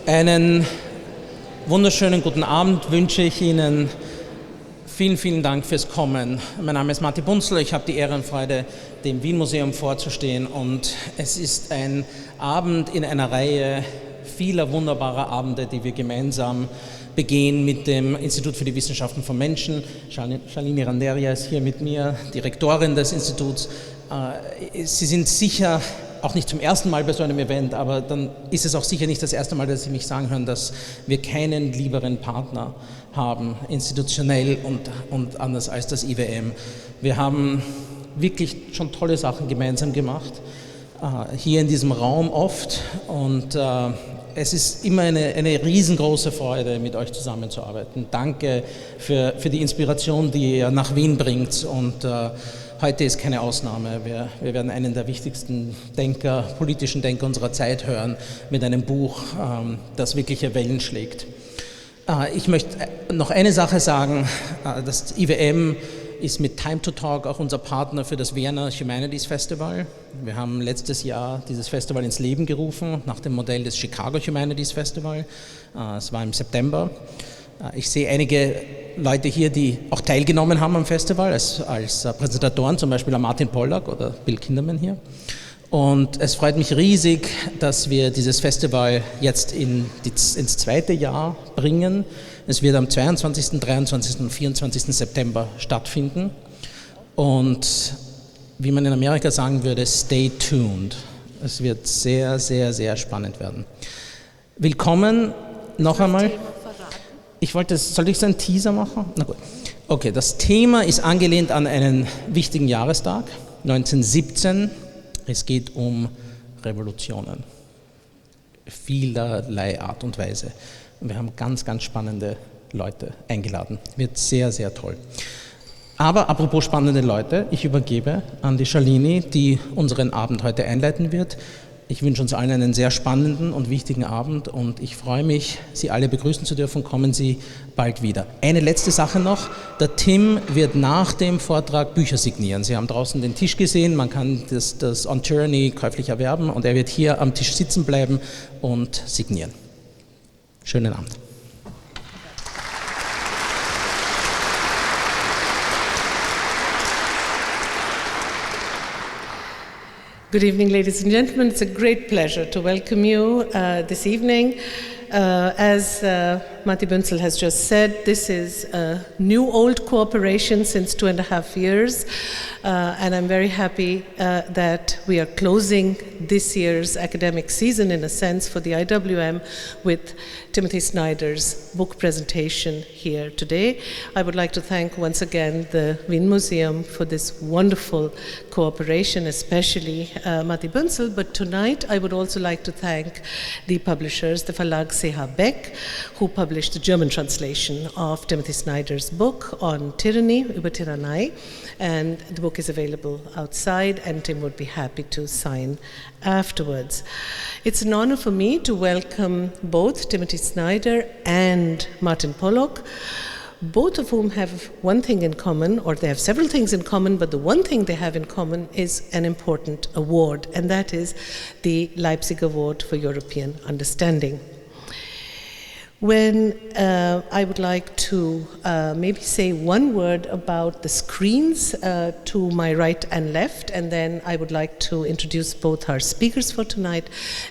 Einen wunderschönen guten Abend wünsche ich Ihnen. Vielen, vielen Dank fürs Kommen. Mein Name ist Martin Pollack, ich habe die Ehre und Freude, dem Wien-Museum vorzustehen, und es ist ein Abend in einer Reihe vieler wunderbarer Abende, die wir gemeinsam begehen mit dem Institut für die Wissenschaften von Menschen. Shalini Randeria ist hier mit mir, Direktorin des Instituts. Sie sind sicher auch nicht zum ersten Mal bei so einem Event, aber dann ist es auch sicher nicht das erste Mal, dass Sie mich sagen hören, dass wir keinen lieberen Partner haben, institutionell und anders als das IWM. Wir haben wirklich schon tolle Sachen gemeinsam gemacht, hier in diesem Raum oft, und es ist immer eine riesengroße Freude, mit euch zusammenzuarbeiten. Danke für die Inspiration, die ihr nach Wien bringt, und heute ist keine Ausnahme. Wir werden einen der wichtigsten politischen Denker unserer Zeit hören, mit einem Buch, das wirkliche Wellen schlägt. Ich möchte noch eine Sache sagen. Das IWM ist mit Time to Talk auch unser Partner für das Vienna Humanities Festival. Wir haben letztes Jahr dieses Festival ins Leben gerufen, nach dem Modell des Chicago Humanities Festival. Es war im September. Ich sehe einige Leute hier, die auch teilgenommen haben am Festival, als Präsentatoren, zum Beispiel Martin Pollack oder Bill Kinderman hier. Und es freut mich riesig, dass wir dieses Festival jetzt ins zweite Jahr bringen. Es wird am 22., 23. und 24. September stattfinden. Und wie man in Amerika sagen würde, stay tuned. Es wird sehr, sehr, sehr spannend werden. Willkommen noch einmal. Soll ich so einen Teaser machen? Na gut. Okay, das Thema ist angelehnt an einen wichtigen Jahrestag, 1917. Es geht um Revolutionen, vielerlei Art und Weise. Und wir haben ganz, ganz spannende Leute eingeladen. Wird sehr, sehr toll. Aber apropos spannende Leute, ich übergebe an die Shalini, die unseren Abend heute einleiten wird. Ich wünsche uns allen einen sehr spannenden und wichtigen Abend, und ich freue mich, Sie alle begrüßen zu dürfen. Kommen Sie bald wieder. Eine letzte Sache noch. Der Tim wird nach dem Vortrag Bücher signieren. Sie haben draußen den Tisch gesehen, man kann das On Tyranny käuflich erwerben, und er wird hier am Tisch sitzen bleiben und signieren. Schönen Abend. Good evening, ladies and gentlemen. It's a great pleasure to welcome you this evening. As Matti Bunzel has just said, this is a new-old cooperation since 2.5 years, and I'm very happy that we are closing this year's academic season, in a sense, for the IWM with Timothy Snyder's book presentation here today. I would like to thank once again the Wien Museum for this wonderful cooperation, especially Matti Bunzel, but tonight I would also like to thank the publishers, the Verlag CH Beck, who published the German translation of Timothy Snyder's book on Tyranny, über Tyranny, and the book is available outside, and Tim would be happy to sign afterwards. It's an honor for me to welcome both Timothy Snyder and Martin Pollack, both of whom have one thing in common, or they have several things in common, but the one thing they have in common is an important award, and that is the Leipzig Award for European Understanding. When I would like to maybe say one word about the screens to my right and left, and then I would like to introduce both our speakers for tonight,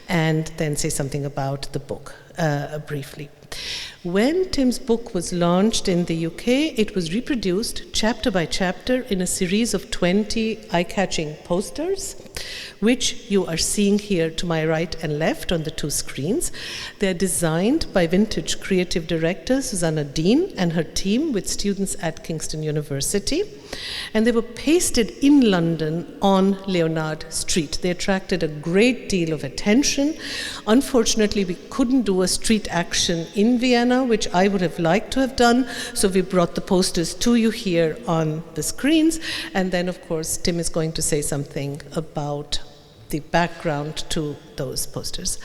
and then say something about the book briefly. When Tim's book was launched in the UK, it was reproduced chapter by chapter in a series of 20 eye-catching posters, which you are seeing here to my right and left on the two screens. They're designed by vintage creative director Susanna Dean and her team with students at Kingston University. And they were pasted in London on Leonard Street. They attracted a great deal of attention. Unfortunately, we couldn't do a street action in Vienna, which I would have liked to have done, so we brought the posters to you here on the screens. And then, of course, Tim is going to say something about the background to those posters.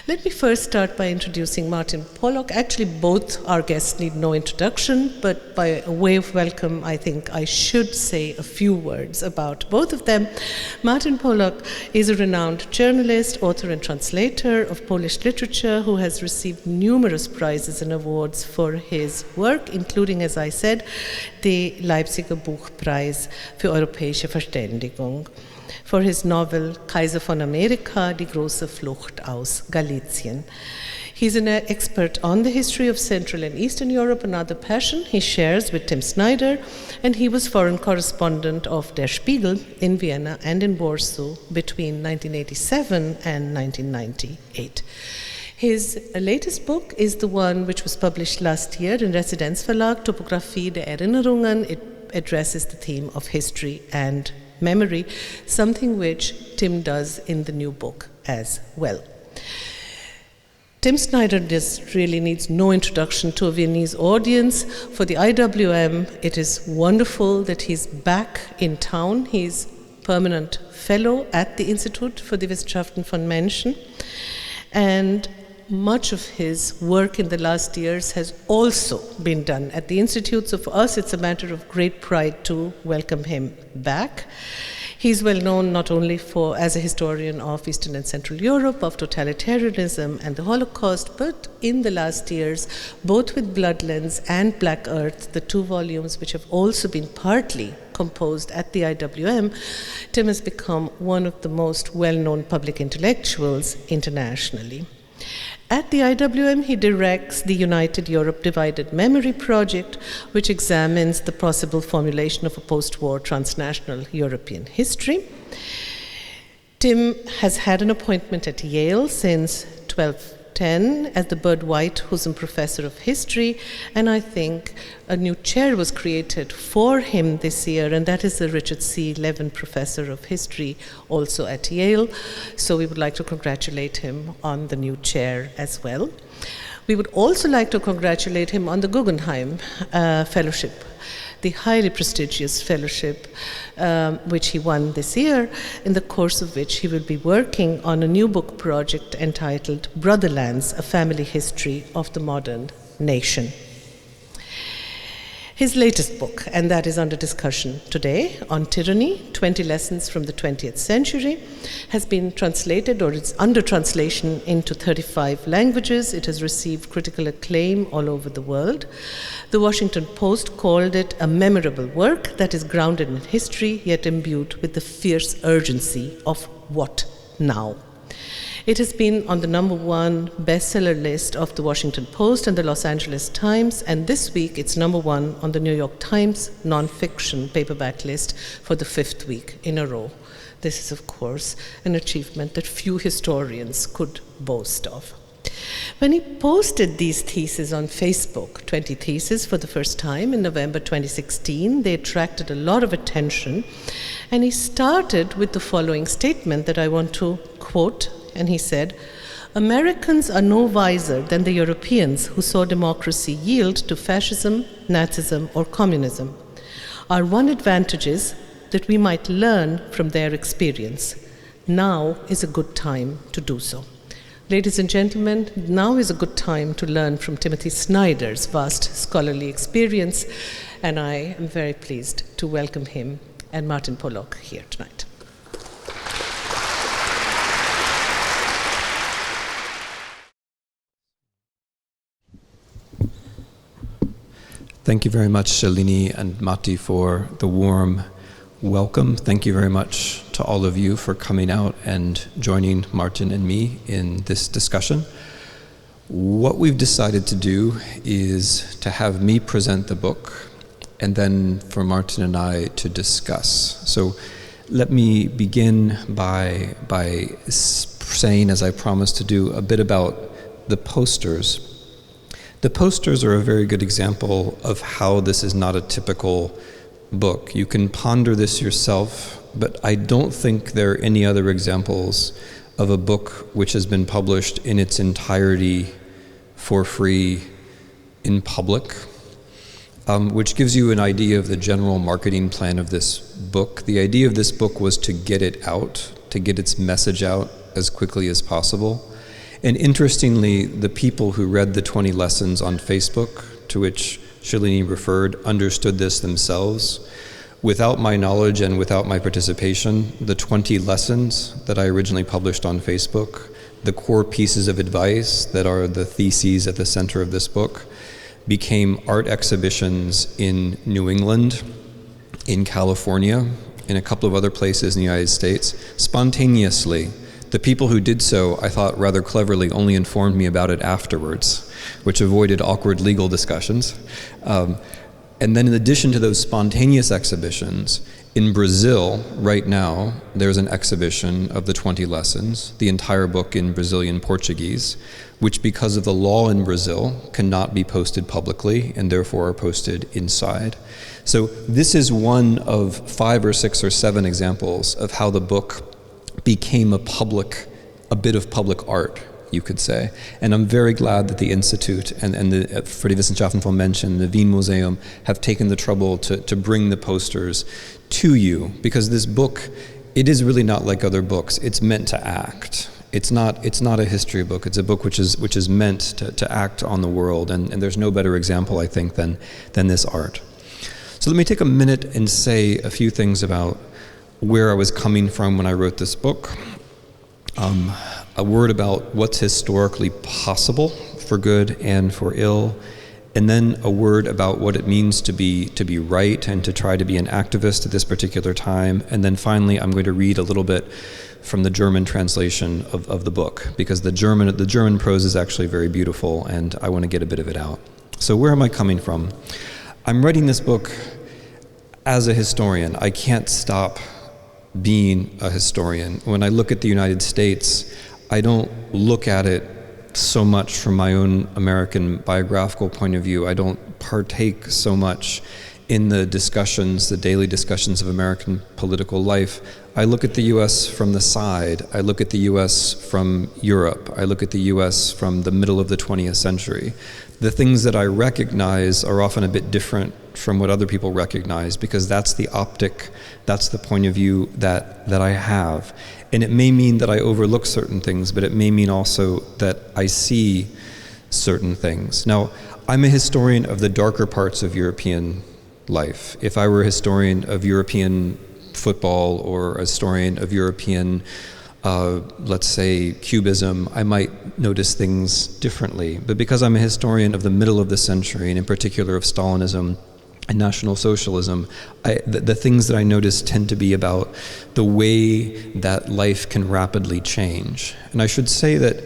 Let me first start by introducing Martin Pollack. Actually, both our guests need no introduction, but by a way of welcome, I think I should say a few words about both of them. Martin Pollack is a renowned journalist, author, and translator of Polish literature who has received numerous prizes and awards for his work, including, as I said, the Leipziger Buchpreis für europäische Verständigung, for his novel Kaiser von Amerika, Die große Flucht aus Galizien. He's an expert on the history of Central and Eastern Europe, another passion he shares with Tim Snyder, and he was foreign correspondent of Der Spiegel in Vienna and in Warsaw between 1987 and 1998. His latest book is the one which was published last year in Residenzverlag, Topographie der Erinnerungen. It addresses the theme of history and memory, something which Tim does in the new book as well. Tim Snyder just really needs no introduction to a Viennese audience. For the IWM, it is wonderful that he's back in town. He's permanent fellow at the Institut für die Wissenschaften von Menschen. And much of his work in the last years has also been done at the Institute, so for us it's a matter of great pride to welcome him back. He's well known not only as a historian of Eastern and Central Europe, of totalitarianism and the Holocaust, but in the last years, both with Bloodlands and Black Earth, the two volumes which have also been partly composed at the IWM, Tim has become one of the most well-known public intellectuals internationally. At the IWM, he directs the United Europe Divided Memory Project, which examines the possible formulation of a post-war transnational European history. Tim has had an appointment at Yale since 2010 as the Bud White-Husum Professor of History, and I think a new chair was created for him this year, and that is the Richard C. Levin Professor of History, also at Yale. So we would like to congratulate him on the new chair as well. We would also like to congratulate him on the Guggenheim Fellowship, the highly prestigious fellowship which he won this year, in the course of which he will be working on a new book project entitled Brotherlands, A Family History of the Modern Nation. His latest book, and that is under discussion today, on Tyranny, 20 Lessons from the 20th Century, has been translated, or it's under translation, into 35 languages. It has received critical acclaim all over the world. The Washington Post called it a memorable work that is grounded in history, yet imbued with the fierce urgency of what now. It has been on the #1 bestseller list of the Washington Post and the Los Angeles Times, and this week it's #1 on the New York Times nonfiction paperback list for the 5th week in a row. This is, of course, an achievement that few historians could boast of. When he posted these theses on Facebook, 20 theses for the first time in November 2016, they attracted a lot of attention, and he started with the following statement that I want to quote. And he said, "Americans are no wiser than the Europeans who saw democracy yield to fascism, Nazism, or communism. Our one advantage is that we might learn from their experience. Now is a good time to do so." Ladies and gentlemen, now is a good time to learn from Timothy Snyder's vast scholarly experience, and I am very pleased to welcome him and Martin Pollack here tonight. Thank you very much, Shalini and Matti, for the warm welcome. Thank you very much to all of you for coming out and joining Martin and me in this discussion. What we've decided to do is to have me present the book and then for Martin and I to discuss. So let me begin by saying, as I promised to do, a bit about the posters. The posters are a very good example of how this is not a typical book. You can ponder this yourself, but I don't think there are any other examples of a book which has been published in its entirety for free in public, which gives you an idea of the general marketing plan of this book. The idea of this book was to get it out to get its message out as quickly as possible. And interestingly, the people who read the 20 lessons on Facebook, to which Shalini referred, understood this themselves. Without my knowledge and without my participation, the 20 lessons that I originally published on Facebook, the core pieces of advice that are the theses at the center of this book, became art exhibitions in New England, in California, in a couple of other places in the United States, spontaneously. The people who did so, I thought rather cleverly, only informed me about it afterwards, which avoided awkward legal discussions. And then in addition to those spontaneous exhibitions, in Brazil, right now, there's an exhibition of the 20 lessons, the entire book in Brazilian Portuguese, which because of the law in Brazil cannot be posted publicly and therefore are posted inside. So this is one of 5 or 6 or 7 examples of how the book became a bit of public art, you could say. And I'm very glad that the Institute and the for die Wissenschaften von Menschen, the Wien Museum, have taken the trouble to bring the posters to you, because this book, it is really not like other books. It's meant to act. It's not a history book. It's a book which is meant to act on the world, and there's no better example, I think, than this art. So let me take a minute and say a few things about where I was coming from when I wrote this book. A word about what's historically possible for good and for ill, and then a word about what it means to be right and to try to be an activist at this particular time. And then finally, I'm going to read a little bit from the German translation of the book, because the German prose is actually very beautiful, and I want to get a bit of it out. So where am I coming from? I'm writing this book as a historian. I can't stop being a historian. When I look at the United States, I don't look at it so much from my own American biographical point of view. I don't partake so much in the discussions, the daily discussions of American political life. I look at the U.S. from the side. I look at the U.S. from Europe. I look at the U.S. from the middle of the 20th century. The things that I recognize are often a bit different from what other people recognize, because that's the optic, that's the point of view that I have. And it may mean that I overlook certain things, but it may mean also that I see certain things. Now, I'm a historian of the darker parts of European life. If I were a historian of European football or a historian of European, let's say, Cubism, I might notice things differently. But because I'm a historian of the middle of the century, and in particular of Stalinism and National Socialism, the things that I notice tend to be about the way that life can rapidly change. And I should say that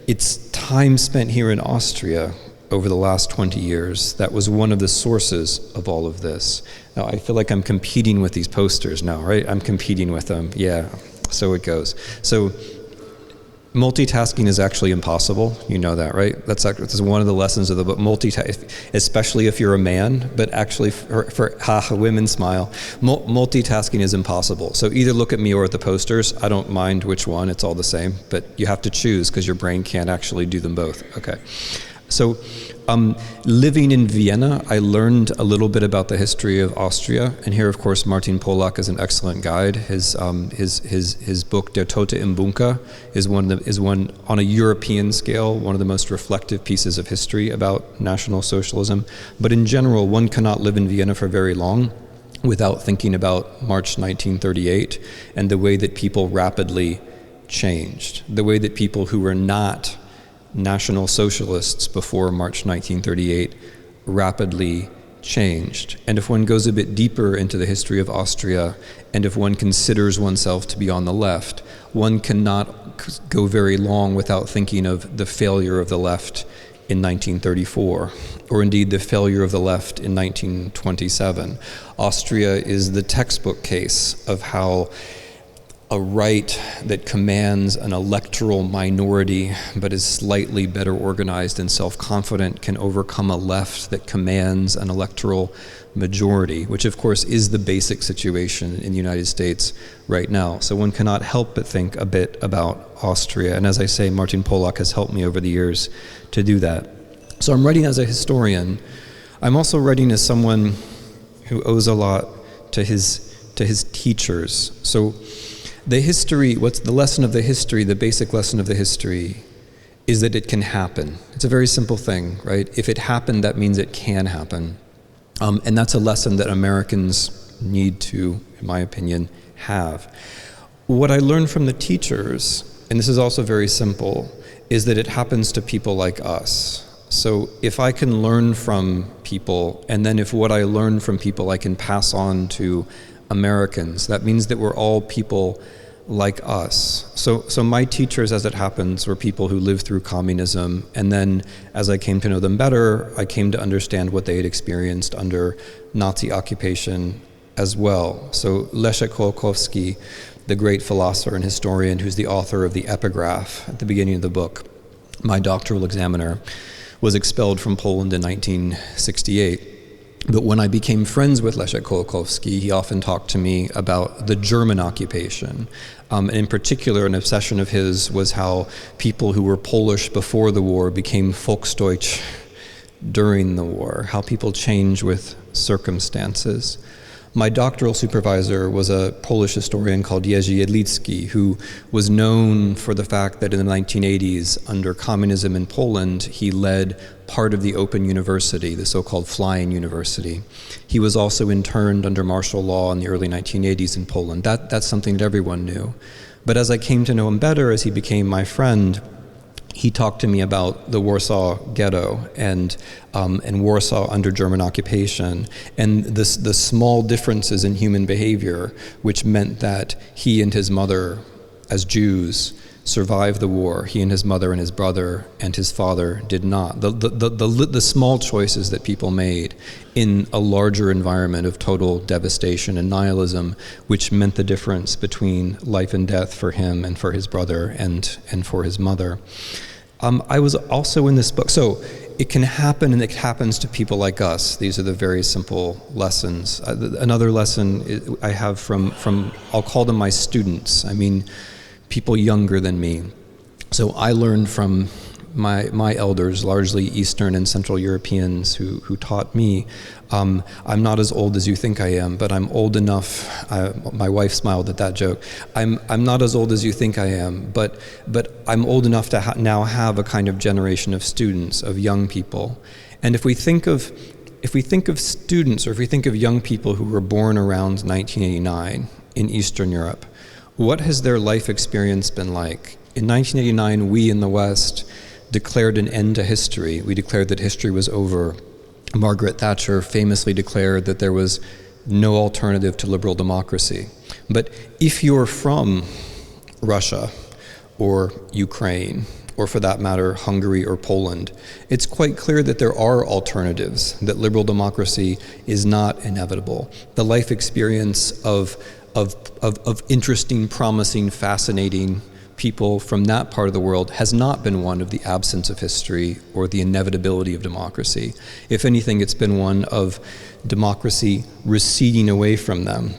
it's time spent here in Austria over the last 20 years that was one of the sources of all of this. Now, I feel like I'm competing with these posters now, right? I'm competing with them. Yeah, so it goes. So multitasking is actually impossible. You know that, right? That's one of the lessons of the book. Especially if you're a man, but actually for women smile. Multitasking is impossible. So either look at me or at the posters. I don't mind which one. It's all the same. But you have to choose because your brain can't actually do them both. Okay. So living in Vienna, I learned a little bit about the history of Austria, and here, of course, Martin Pollack is an excellent guide. His book Der Tote im Bunker is one on a European scale, one of the most reflective pieces of history about National Socialism. But in general, one cannot live in Vienna for very long without thinking about March 1938 and the way that people rapidly changed, the way that people who were not National Socialists before March 1938 rapidly changed. And if one goes a bit deeper into the history of Austria, and if one considers oneself to be on the left, one cannot go very long without thinking of the failure of the left in 1934, or indeed the failure of the left in 1927. Austria is the textbook case of how a right that commands an electoral minority but is slightly better organized and self-confident can overcome a left that commands an electoral majority, which of course is the basic situation in the United States right now. So one cannot help but think a bit about Austria. And as I say, Martin Pollack has helped me over the years to do that. So I'm writing as a historian. I'm also writing as someone who owes a lot to his teachers. So What's the lesson of the history, the basic lesson of the history, is that it can happen. It's a very simple thing, right? If it happened, that means it can happen. And that's a lesson that Americans need to, in my opinion, have. What I learned from the teachers, and this is also very simple, is that it happens to people like us. So if I can learn from people, and then if what I learn from people I can pass on to Americans, that means that we're all people like us. So my teachers, as it happens, were people who lived through communism, and then as I came to know them better, I came to understand what they had experienced under Nazi occupation as well. So Leszek Kolakowski, the great philosopher and historian who's the author of the epigraph at the beginning of the book, my doctoral examiner, was expelled from Poland in 1968. But when I became friends with Leszek Kolakowski, he often talked to me about the German occupation. And in particular, an obsession of his was how people who were Polish before the war became Volksdeutsch during the war, how people change with circumstances. My doctoral supervisor was a Polish historian called Jerzy Jedlicki, who was known for the fact that in the 1980s, under communism in Poland, he led part of the Open University, the so-called Flying University. He was also interned under martial law in the early 1980s in Poland. That's something that everyone knew. But as I came to know him better, as he became my friend, he talked to me about the Warsaw Ghetto and Warsaw under German occupation, and the small differences in human behavior, which meant that he and his mother, as Jews, survived the war. He and his mother and his brother and his father did not. The small choices that people made in a larger environment of total devastation and nihilism, which meant the difference between life and death for him and for his brother and for his mother. I was also in this book. So it can happen, and it happens to people like us. These are the very simple lessons. Another lesson I have from I'll call them my students. I mean, people younger than me. So I learned from my elders, largely Eastern and Central Europeans who taught me. I'm not as old as you think I am, but I'm old enough. My wife smiled at that joke. I'm not as old as you think I am, but I'm old enough to now have a kind of generation of students, of young people. And if we think of students, or if we think of young people who were born around 1989 in Eastern Europe, what has their life experience been like? In 1989, we in the West declared an end to history. We declared that history was over. Margaret Thatcher famously declared that there was no alternative to liberal democracy. But if you're from Russia or Ukraine, or for that matter, Hungary or Poland, it's quite clear that there are alternatives, that liberal democracy is not inevitable. The life experience of interesting, promising, fascinating people from that part of the world has not been one of the absence of history or the inevitability of democracy. If anything, it's been one of democracy receding away from them,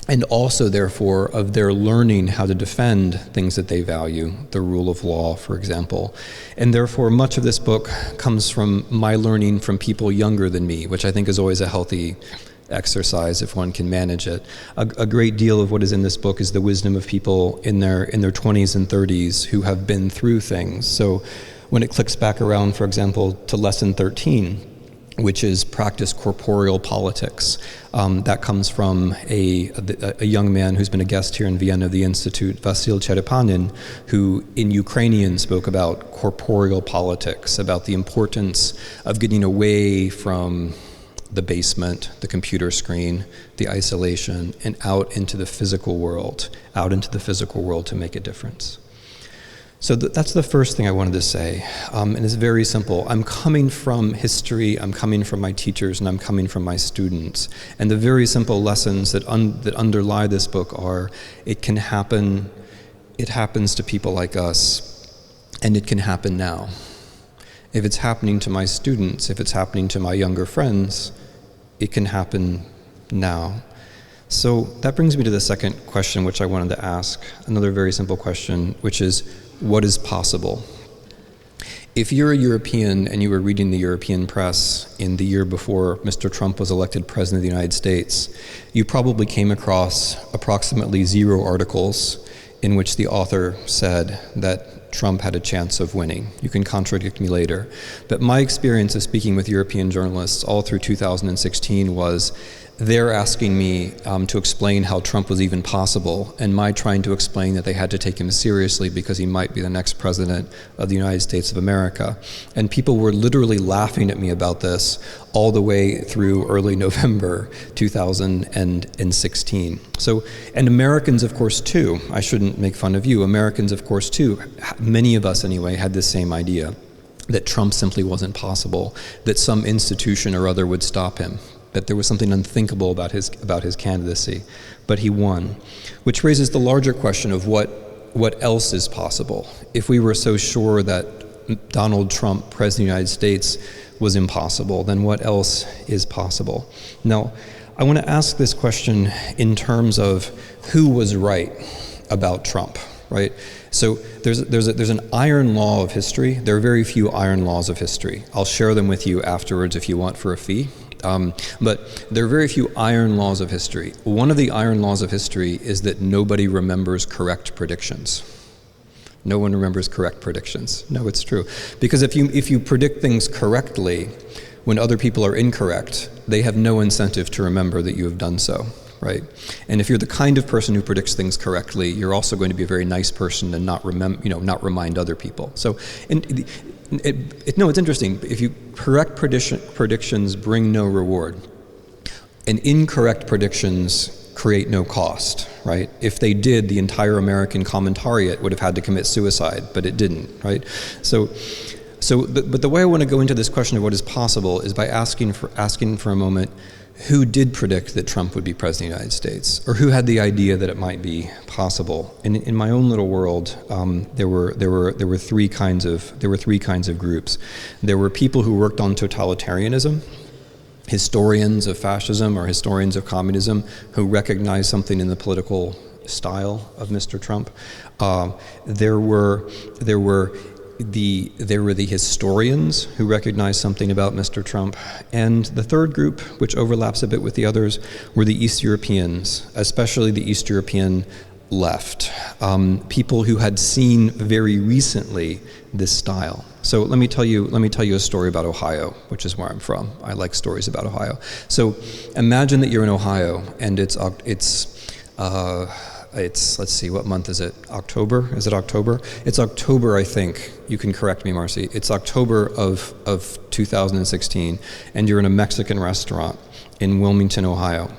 and also, therefore, of their learning how to defend things that they value, the rule of law, for example. And therefore, much of this book comes from my learning from people younger than me, which I think is always a healthy exercise if one can manage it. A great deal of what is in this book is the wisdom of people in their 20s and 30s who have been through things. So when it clicks back around, for example, to lesson 13, which is practice corporeal politics, that comes from a young man who's been a guest here in Vienna of the Institute, Vasil Cherepanin, who in Ukrainian spoke about corporeal politics, about the importance of getting away from the basement, the computer screen, the isolation, and out into the physical world to make a difference. So that's the first thing I wanted to say, and it's very simple. I'm coming from history, I'm coming from my teachers, and I'm coming from my students. And the very simple lessons that underlie this book are, it can happen, it happens to people like us, and it can happen now. If it's happening to my students, if it's happening to my younger friends, it can happen now. So that brings me to the second question which I wanted to ask, another very simple question, which is, what is possible? If you're a European and you were reading the European press in the year before Mr. Trump was elected President of the United States, you probably came across approximately 0 articles in which the author said that Trump had a chance of winning. You can contradict me later. But my experience of speaking with European journalists all through 2016 was they're asking me to explain how Trump was even possible, and my trying to explain that they had to take him seriously because he might be the next president of the United States of America. And people were literally laughing at me about this all the way through early November 2016. So, and Americans, of course, too, I shouldn't make fun of you, Americans, of course, too, many of us anyway, had the same idea, that Trump simply wasn't possible, that some institution or other would stop him, that there was something unthinkable about his candidacy, but he won. Which raises the larger question of what else is possible. If we were so sure that Donald Trump, President of the United States, was impossible, then what else is possible? Now, I want to ask this question in terms of who was right about Trump, right? So there's an iron law of history. There are very few iron laws of history. I'll share them with you afterwards if you want for a fee. But there are very few iron laws of history. One of the iron laws of history is that nobody remembers correct predictions. No one remembers correct predictions. No, it's true. Because if you predict things correctly when other people are incorrect, they have no incentive to remember that you have done so, right? And if you're the kind of person who predicts things correctly, you're also going to be a very nice person and not remind other people. So, it's interesting. If you correct predictions bring no reward, and incorrect predictions create no cost, right? If they did, the entire American commentariat would have had to commit suicide, but it didn't, right? But the way I want to go into this question of what is possible is by asking for a moment, who did predict that Trump would be president of the United States, or who had the idea that it might be possible? And in my own little world, there were three kinds of groups. There were people who worked on totalitarianism, historians of fascism or historians of communism who recognized something in the political style of Mr. Trump. There were the historians who recognized something about Mr. Trump, and the third group, which overlaps a bit with the others, were the East Europeans, especially the East European left, people who had seen very recently this style. So let me tell you a story about Ohio, which is where I'm from. I like stories about Ohio. So imagine that you're in Ohio, and it's let's see, what month is it? October? Is it October? It's October, I think. You can correct me, Marcy. It's October of 2016, and you're in a Mexican restaurant in Wilmington, Ohio.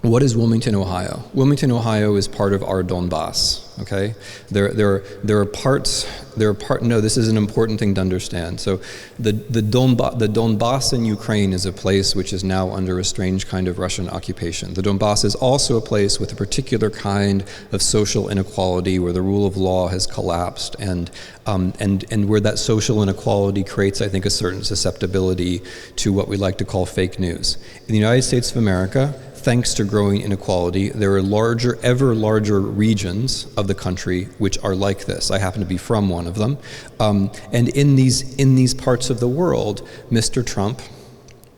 What is Wilmington, Ohio? Wilmington, Ohio is part of our Donbass, okay? There are parts, no, this is an important thing to understand. So the Donbass in Ukraine is a place which is now under a strange kind of Russian occupation. The Donbass is also a place with a particular kind of social inequality where the rule of law has collapsed and where that social inequality creates, I think, a certain susceptibility to what we like to call fake news. In the United States of America, thanks to growing inequality, there are ever larger regions of the country which are like this. I happen to be from one of them. And in these parts of the world, Mr. Trump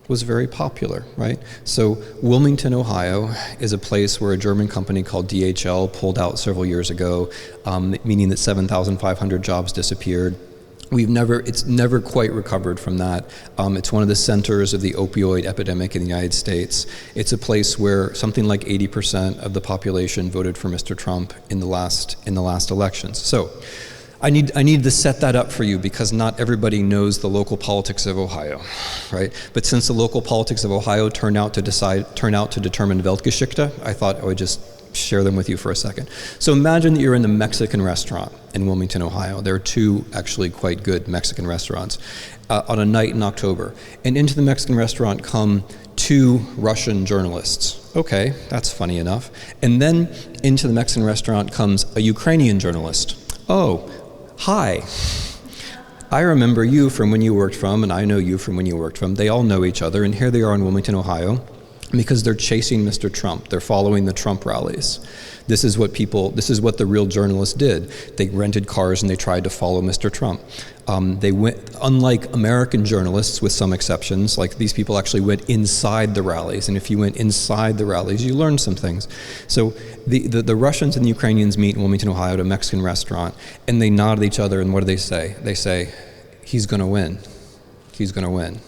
was very popular, right? So Wilmington, Ohio is a place where a German company called DHL pulled out several years ago, meaning that 7,500 jobs disappeared. It's never quite recovered from that. It's one of the centers of the opioid epidemic in the United States. It's a place where something like 80% of the population voted for Mr. Trump in the last elections. So I need to set that up for you because not everybody knows the local politics of Ohio, right? But since the local politics of Ohio turn out to determine Weltgeschichte, I thought I would just share them with you for a second. So imagine that you're in the Mexican restaurant in Wilmington, Ohio. There are two actually quite good Mexican restaurants on a night in October. And into the Mexican restaurant come two Russian journalists. Okay, that's funny enough. And then into the Mexican restaurant comes a Ukrainian journalist. Oh, hi. I remember you from when you worked from, and I know you from when you worked from. They all know each other, and here they are in Wilmington, Ohio. because they're chasing Mr. Trump. They're following the Trump rallies. This is what the real journalists did. They rented cars and they tried to follow Mr. Trump. They went, unlike American journalists, with some exceptions, like these people actually went inside the rallies. And if you went inside the rallies, you learned some things. So the Russians and the Ukrainians meet in Wilmington, Ohio at a Mexican restaurant, and they nod at each other, and what do they say? They say, he's going to win. He's going to win.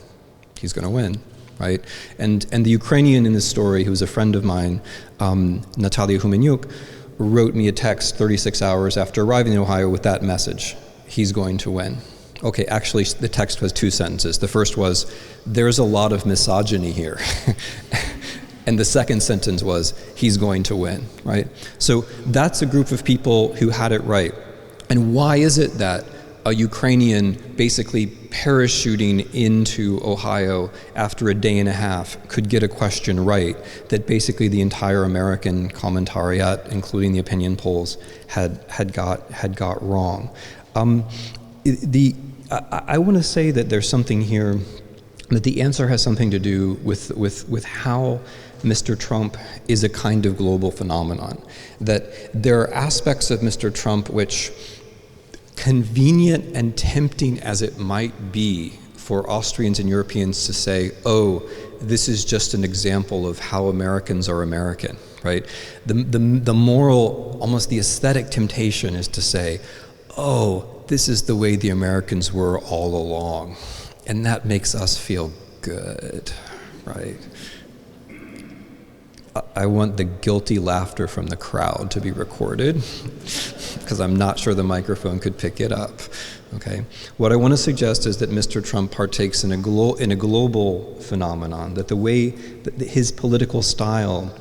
He's going to win. Right? And the Ukrainian in this story, who was a friend of mine, Natalia Humenyuk, wrote me a text 36 hours after arriving in Ohio with that message: he's going to win. Okay, actually the text was 2 sentences. The first was, there's a lot of misogyny here. And the second sentence was, he's going to win, right? So that's a group of people who had it right. And why is it that a Ukrainian basically parachuting into Ohio after a day and a half could get a question right that basically the entire American commentariat, including the opinion polls, had got wrong? I want to say that there's something here, that the answer has something to do with how Mr. Trump is a kind of global phenomenon. That there are aspects of Mr. Trump which, convenient and tempting as it might be for Austrians and Europeans to say, oh, this is just an example of how Americans are American, right? The moral, almost the aesthetic temptation is to say, oh, this is the way the Americans were all along, and that makes us feel good, right? I want the guilty laughter from the crowd to be recorded, because I'm not sure the microphone could pick it up, okay? What I want to suggest is that Mr. Trump partakes in a global phenomenon, that the way that his political style,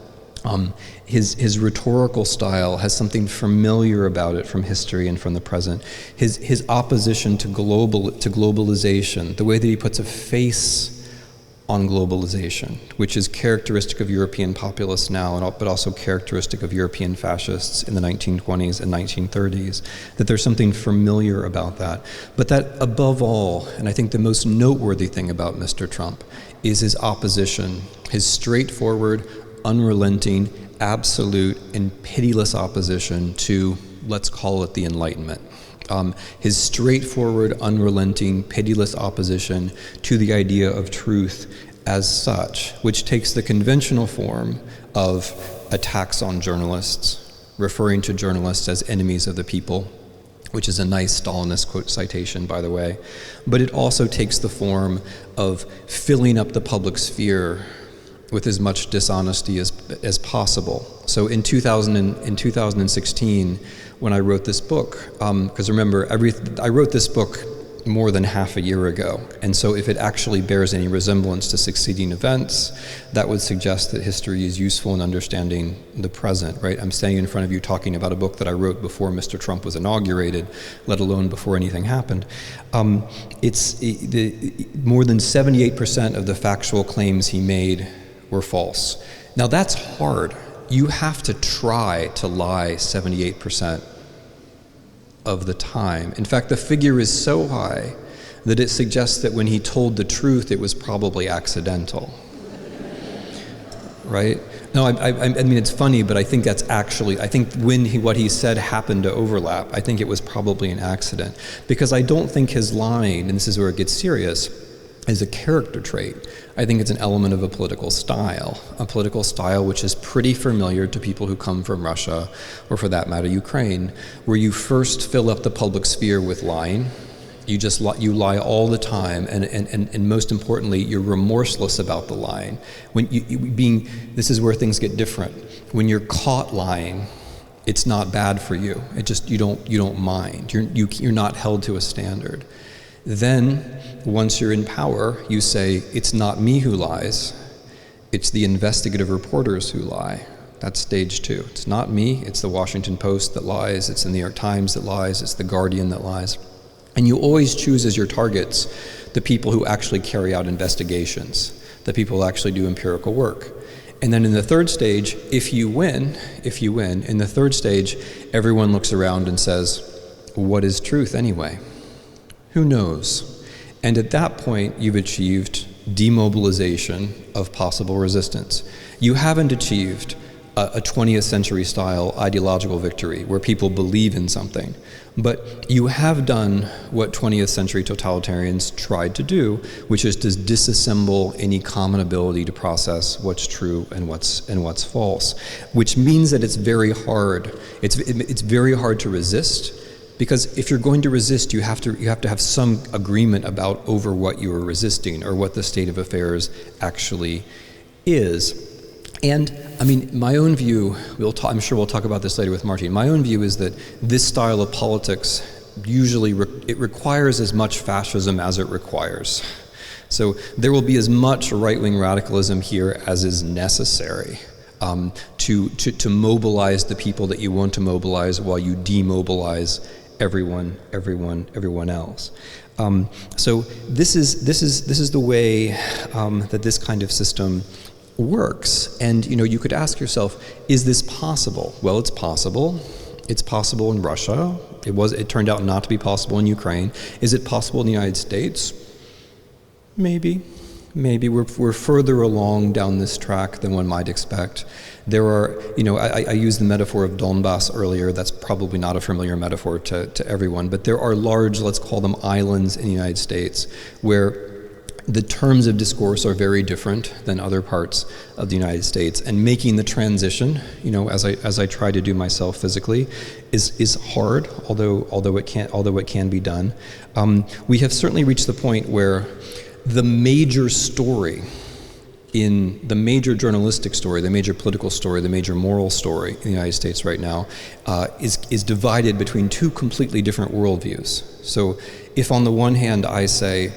his rhetorical style has something familiar about it from history and from the present. His opposition to globalization, the way that he puts a face on globalization, which is characteristic of European populists now, but also characteristic of European fascists in the 1920s and 1930s, that there's something familiar about that. But that above all, and I think the most noteworthy thing about Mr. Trump, is his opposition, his straightforward, unrelenting, absolute, and pitiless opposition to, let's call it, the Enlightenment. His straightforward, unrelenting, pitiless opposition to the idea of truth as such, which takes the conventional form of attacks on journalists, referring to journalists as enemies of the people, which is a nice Stalinist quote citation, by the way, but it also takes the form of filling up the public sphere with as much dishonesty as possible. So in 2016, when I wrote this book, because remember, I wrote this book more than half a year ago, and so if it actually bears any resemblance to succeeding events, that would suggest that history is useful in understanding the present, right? I'm standing in front of you talking about a book that I wrote before Mr. Trump was inaugurated, let alone before anything happened. More than 78% of the factual claims he made were false. Now that's hard. You have to try to lie 78% of the time. In fact, the figure is so high that it suggests that when he told the truth, it was probably accidental. Right? No, I mean, it's funny, but I think that's actually, I think what he said happened to overlap. I think it was probably an accident. Because I don't think his lying, and this is where it gets serious, is a character trait. I think it's an element of a political style which is pretty familiar to people who come from Russia, or for that matter, Ukraine, where you first fill up the public sphere with lying. You lie all the time, and most importantly, you're remorseless about the lying. This is where things get different. When you're caught lying, it's not bad for you. It just you don't mind. You're not held to a standard. Then, once you're in power, you say, it's not me who lies, it's the investigative reporters who lie. That's stage 2. It's not me, it's the Washington Post that lies, it's the New York Times that lies, it's the Guardian that lies. And you always choose as your targets the people who actually carry out investigations, the people who actually do empirical work. And then in the third stage, if you win, in the third stage, everyone looks around and says, what is truth anyway? Who knows? And at that point, you've achieved demobilization of possible resistance. You haven't achieved a 20th century style ideological victory where people believe in something, but you have done what 20th century totalitarians tried to do, which is to disassemble any common ability to process what's true and what's false, which means that it's very hard. It's very hard to resist, because if you're going to resist, you have to have some agreement about over what you are resisting or what the state of affairs actually is. And I mean, my own view, I'm sure we'll talk about this later with Martin, my own view is that this style of politics usually it requires as much fascism as it requires. So there will be as much right-wing radicalism here as is necessary to mobilize the people that you want to mobilize while you demobilize everyone else. So this is the way that this kind of system works. And you could ask yourself, is this possible? Well, it's possible. It's possible in Russia. It turned out not to be possible in Ukraine. Is it possible in the United States? Maybe we're further along down this track than one might expect. There are, I used the metaphor of Donbass earlier. That's probably not a familiar metaphor to everyone, but there are large, let's call them islands in the United States, where the terms of discourse are very different than other parts of the United States, and making the transition, as I try to do myself physically, is hard. Although it can be done. We have certainly reached the point where the major story, in the major journalistic story, the major political story, the major moral story in the United States right now, is divided between two completely different worldviews. So, if on the one hand I say,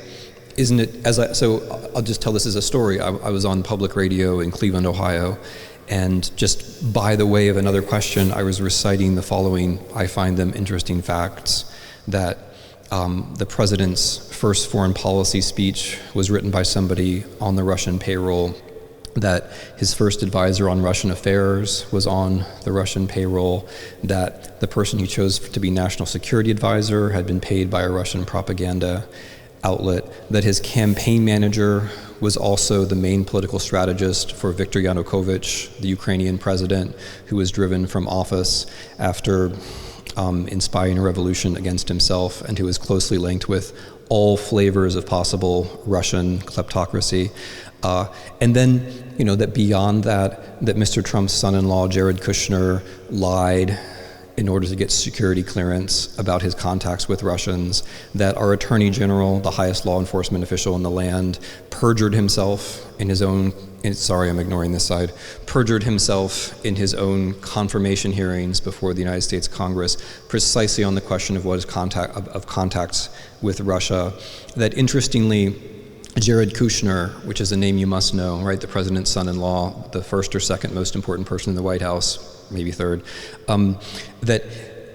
I'll just tell this as a story. I was on public radio in Cleveland, Ohio, and just by the way of another question, I was reciting the following, I find them interesting facts, that the president's first foreign policy speech was written by somebody on the Russian payroll, that his first advisor on Russian affairs was on the Russian payroll, that the person he chose to be national security advisor had been paid by a Russian propaganda outlet, that his campaign manager was also the main political strategist for Viktor Yanukovych, the Ukrainian president, who was driven from office after inspiring a revolution against himself, and who was closely linked with all flavors of possible Russian kleptocracy. And then, that beyond that Mr. Trump's son-in-law, Jared Kushner, lied in order to get security clearance about his contacts with Russians, that our Attorney General, the highest law enforcement official in the land, perjured himself in his own, perjured himself in his own confirmation hearings before the United States Congress, precisely on the question of what is contacts with Russia. That interestingly, Jared Kushner, which is a name you must know, right? The president's son-in-law, the first or second most important person in the White House, maybe third, that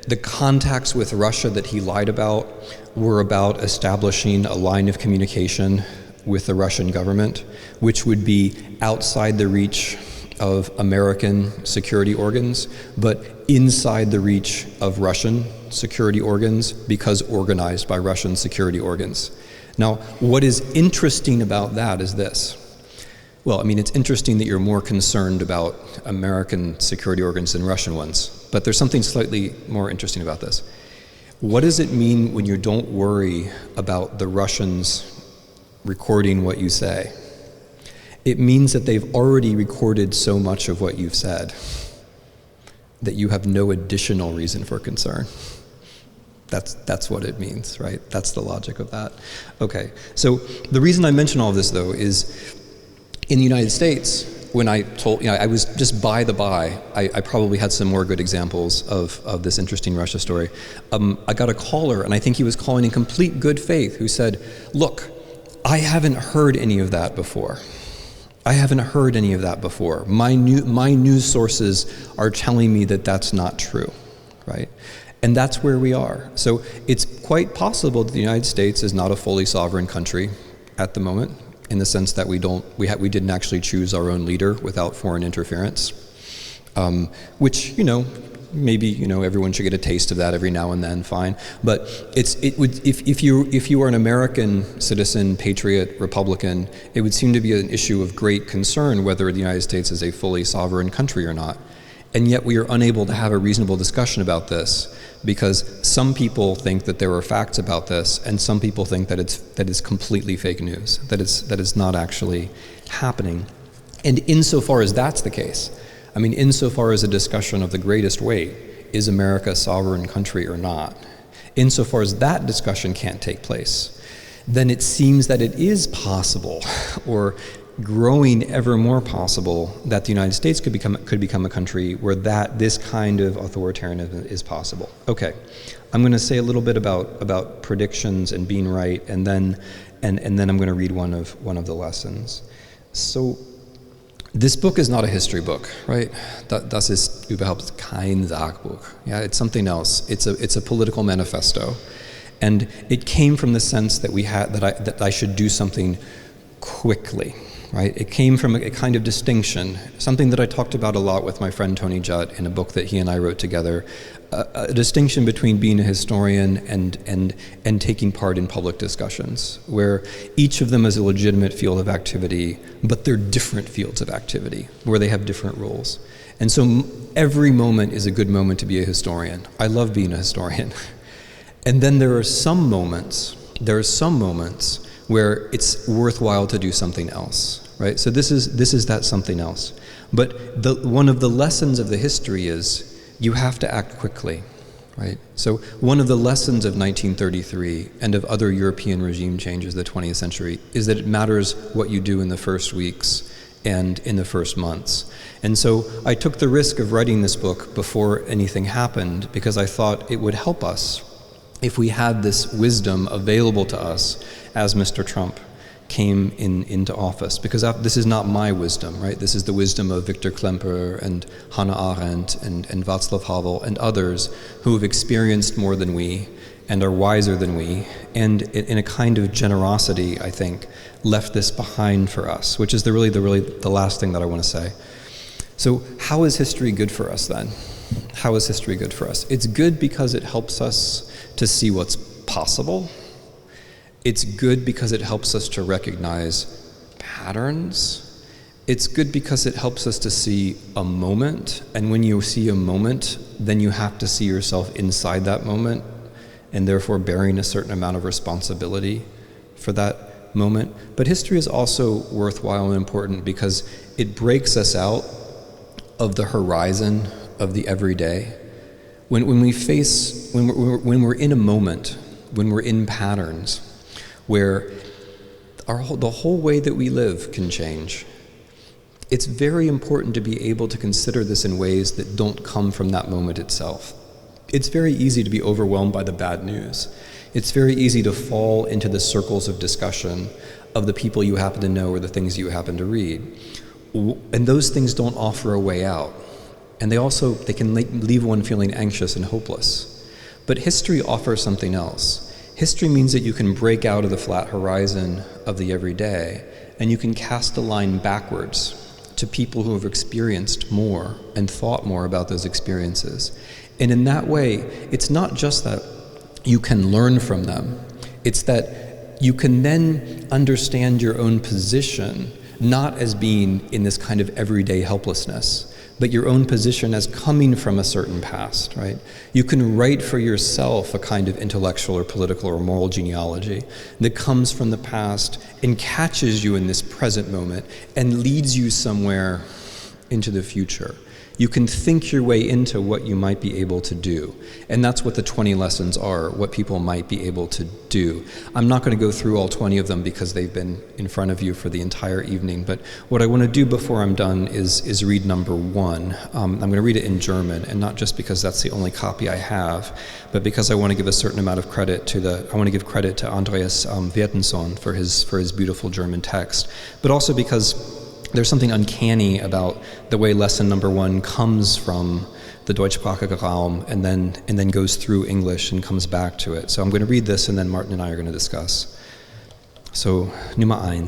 the contacts with Russia that he lied about were about establishing a line of communication with the Russian government, which would be outside the reach of American security organs, but inside the reach of Russian security organs, because organized by Russian security organs. Now, what is interesting about that is this. Well, it's interesting that you're more concerned about American security organs than Russian ones, but there's something slightly more interesting about this. What does it mean when you don't worry about the Russians recording what you say? It means that they've already recorded so much of what you've said that you have no additional reason for concern. That's what it means, right? That's the logic of that. Okay, so the reason I mention all of this, though, is in the United States, when I told, I was just by the by, I probably had some more good examples of this interesting Russia story. I got a caller, and I think he was calling in complete good faith, who said, look, I haven't heard any of that before. My news sources are telling me that that's not true, right? And that's where we are. So it's quite possible that the United States is not a fully sovereign country at the moment, in the sense that we didn't actually choose our own leader without foreign interference, which, maybe, you know, everyone should get a taste of that every now and then, fine. But if you are an American citizen, patriot, Republican, it would seem to be an issue of great concern whether the United States is a fully sovereign country or not. And yet we are unable to have a reasonable discussion about this because some people think that there are facts about this, and some people think that it's completely fake news, that it's not actually happening. And insofar as that's the case, I mean, insofar as a discussion of the greatest weight, is America a sovereign country or not, insofar as that discussion can't take place, then it seems that it is possible, or growing ever more possible, that the United States could become a country where this kind of authoritarianism is possible. Okay, I'm going to say a little bit about predictions and being right, and then I'm going to read one of the lessons. So, this book is not a history book, right? Das ist überhaupt kein Sachbuch. Yeah, it's something else. It's a political manifesto, and it came from the sense that I should do something quickly. Right? It came from a kind of distinction, something that I talked about a lot with my friend Tony Judd in a book that he and I wrote together, a distinction between being a historian and taking part in public discussions, where each of them is a legitimate field of activity, but they're different fields of activity, where they have different roles. And so every moment is a good moment to be a historian. I love being a historian. And then there are some moments where it's worthwhile to do something else, right? So this is that something else. But one of the lessons of the history is you have to act quickly, right? So one of the lessons of 1933 and of other European regime changes of the 20th century is that it matters what you do in the first weeks and in the first months. And so I took the risk of writing this book before anything happened because I thought it would help us if we had this wisdom available to us as Mr. Trump came into office, because this is not my wisdom, right? This is the wisdom of Viktor Klemperer and Hannah Arendt and Václav Havel and others who have experienced more than we and are wiser than we, and in a kind of generosity, I think, left this behind for us, which is the last thing that I want to say. So how is history good for us then? How is history good for us? It's good because it helps us to see what's possible. It's good because it helps us to recognize patterns. It's good because it helps us to see a moment, and when you see a moment, then you have to see yourself inside that moment, and therefore bearing a certain amount of responsibility for that moment. But history is also worthwhile and important because it breaks us out of the horizon of the everyday. When we're in a moment, when we're in patterns, where the whole way that we live can change, it's very important to be able to consider this in ways that don't come from that moment itself. It's very easy to be overwhelmed by the bad news. It's very easy to fall into the circles of discussion of the people you happen to know or the things you happen to read. And those things don't offer a way out. And they can leave one feeling anxious and hopeless. But history offers something else. History means that you can break out of the flat horizon of the everyday, and you can cast a line backwards to people who have experienced more and thought more about those experiences. And in that way, it's not just that you can learn from them, it's that you can then understand your own position, not as being in this kind of everyday helplessness, but your own position as coming from a certain past, right? You can write for yourself a kind of intellectual or political or moral genealogy that comes from the past and catches you in this present moment and leads you somewhere into the future. You can think your way into what you might be able to do. And that's what the 20 lessons are, what people might be able to do. I'm not going to go through all 20 of them because they've been in front of you for the entire evening, but what I want to do before I'm done is read number 1. I'm going to read it in German, and not just because that's the only copy I have, but because I want to give a certain amount of credit to I want to give credit to Andreas Wertensohn for his beautiful German text, but also because there's something uncanny about the way lesson number 1 comes from the deutschsprachige Raum and then goes through English and comes back to it. So I'm going to read this, and then Martin and I are going to discuss. So, Nummer 1.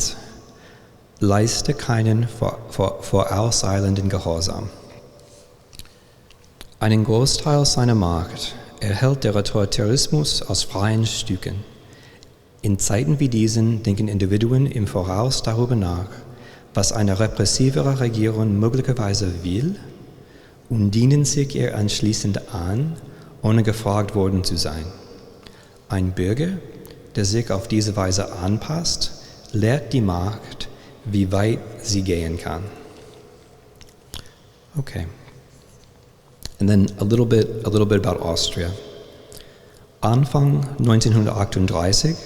Leiste keinen vorauseilenden Gehorsam. Einen Großteil seiner Macht erhält der Totalitarismus aus freien Stücken. In Zeiten wie diesen denken Individuen im Voraus darüber nach, was eine repressivere Regierung möglicherweise will, und dienen sich ihr anschließend an, ohne gefragt worden zu sein. Ein Bürger, der sich auf diese Weise anpasst, lehrt die Macht, wie weit sie gehen kann. Okay. And then a little bit about Austria. Anfang 1938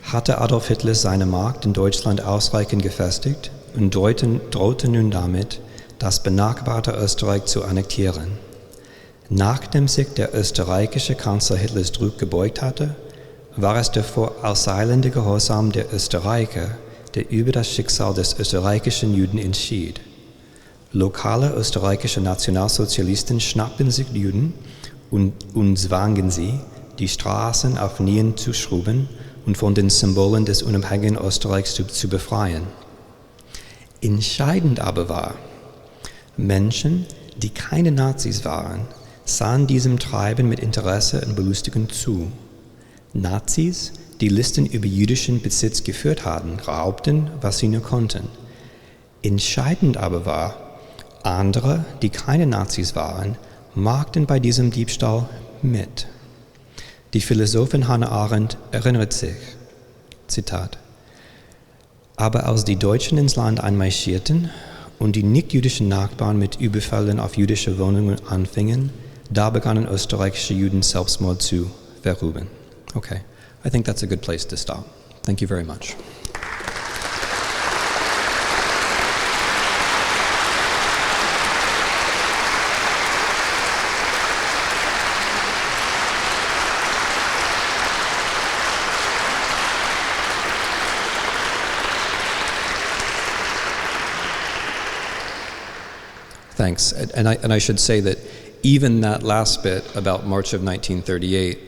hatte Adolf Hitler seine Macht in Deutschland ausreichend gefestigt und drohte nun damit, das benachbarte Österreich zu annektieren. Nachdem sich der österreichische Kanzler Hitlers Druck gebeugt hatte, war es der vorauseilende Gehorsam der Österreicher, der über das Schicksal des österreichischen Juden entschied. Lokale österreichische Nationalsozialisten schnappten sich Juden und zwangen sie, die Straßen auf Knien zu schrubben und von den Symbolen des unabhängigen Österreichs zu befreien. Entscheidend aber war, Menschen, die keine Nazis waren, sahen diesem Treiben mit Interesse und Belustigung zu. Nazis, die Listen über jüdischen Besitz geführt hatten, raubten, was sie nur konnten. Entscheidend aber war, andere, die keine Nazis waren, machten bei diesem Diebstahl mit. Die Philosophin Hannah Arendt erinnert sich, Zitat, aber als die Deutschen ins Land einmarschierten und die nicht-jüdischen Nachbarn mit Überfällen auf jüdische Wohnungen anfingen, da begannen österreichische Juden Selbstmord zu verüben. Okay, I think that's a good place to stop. Thank you very much. Thanks. And I should say that even that last bit about March of 1938,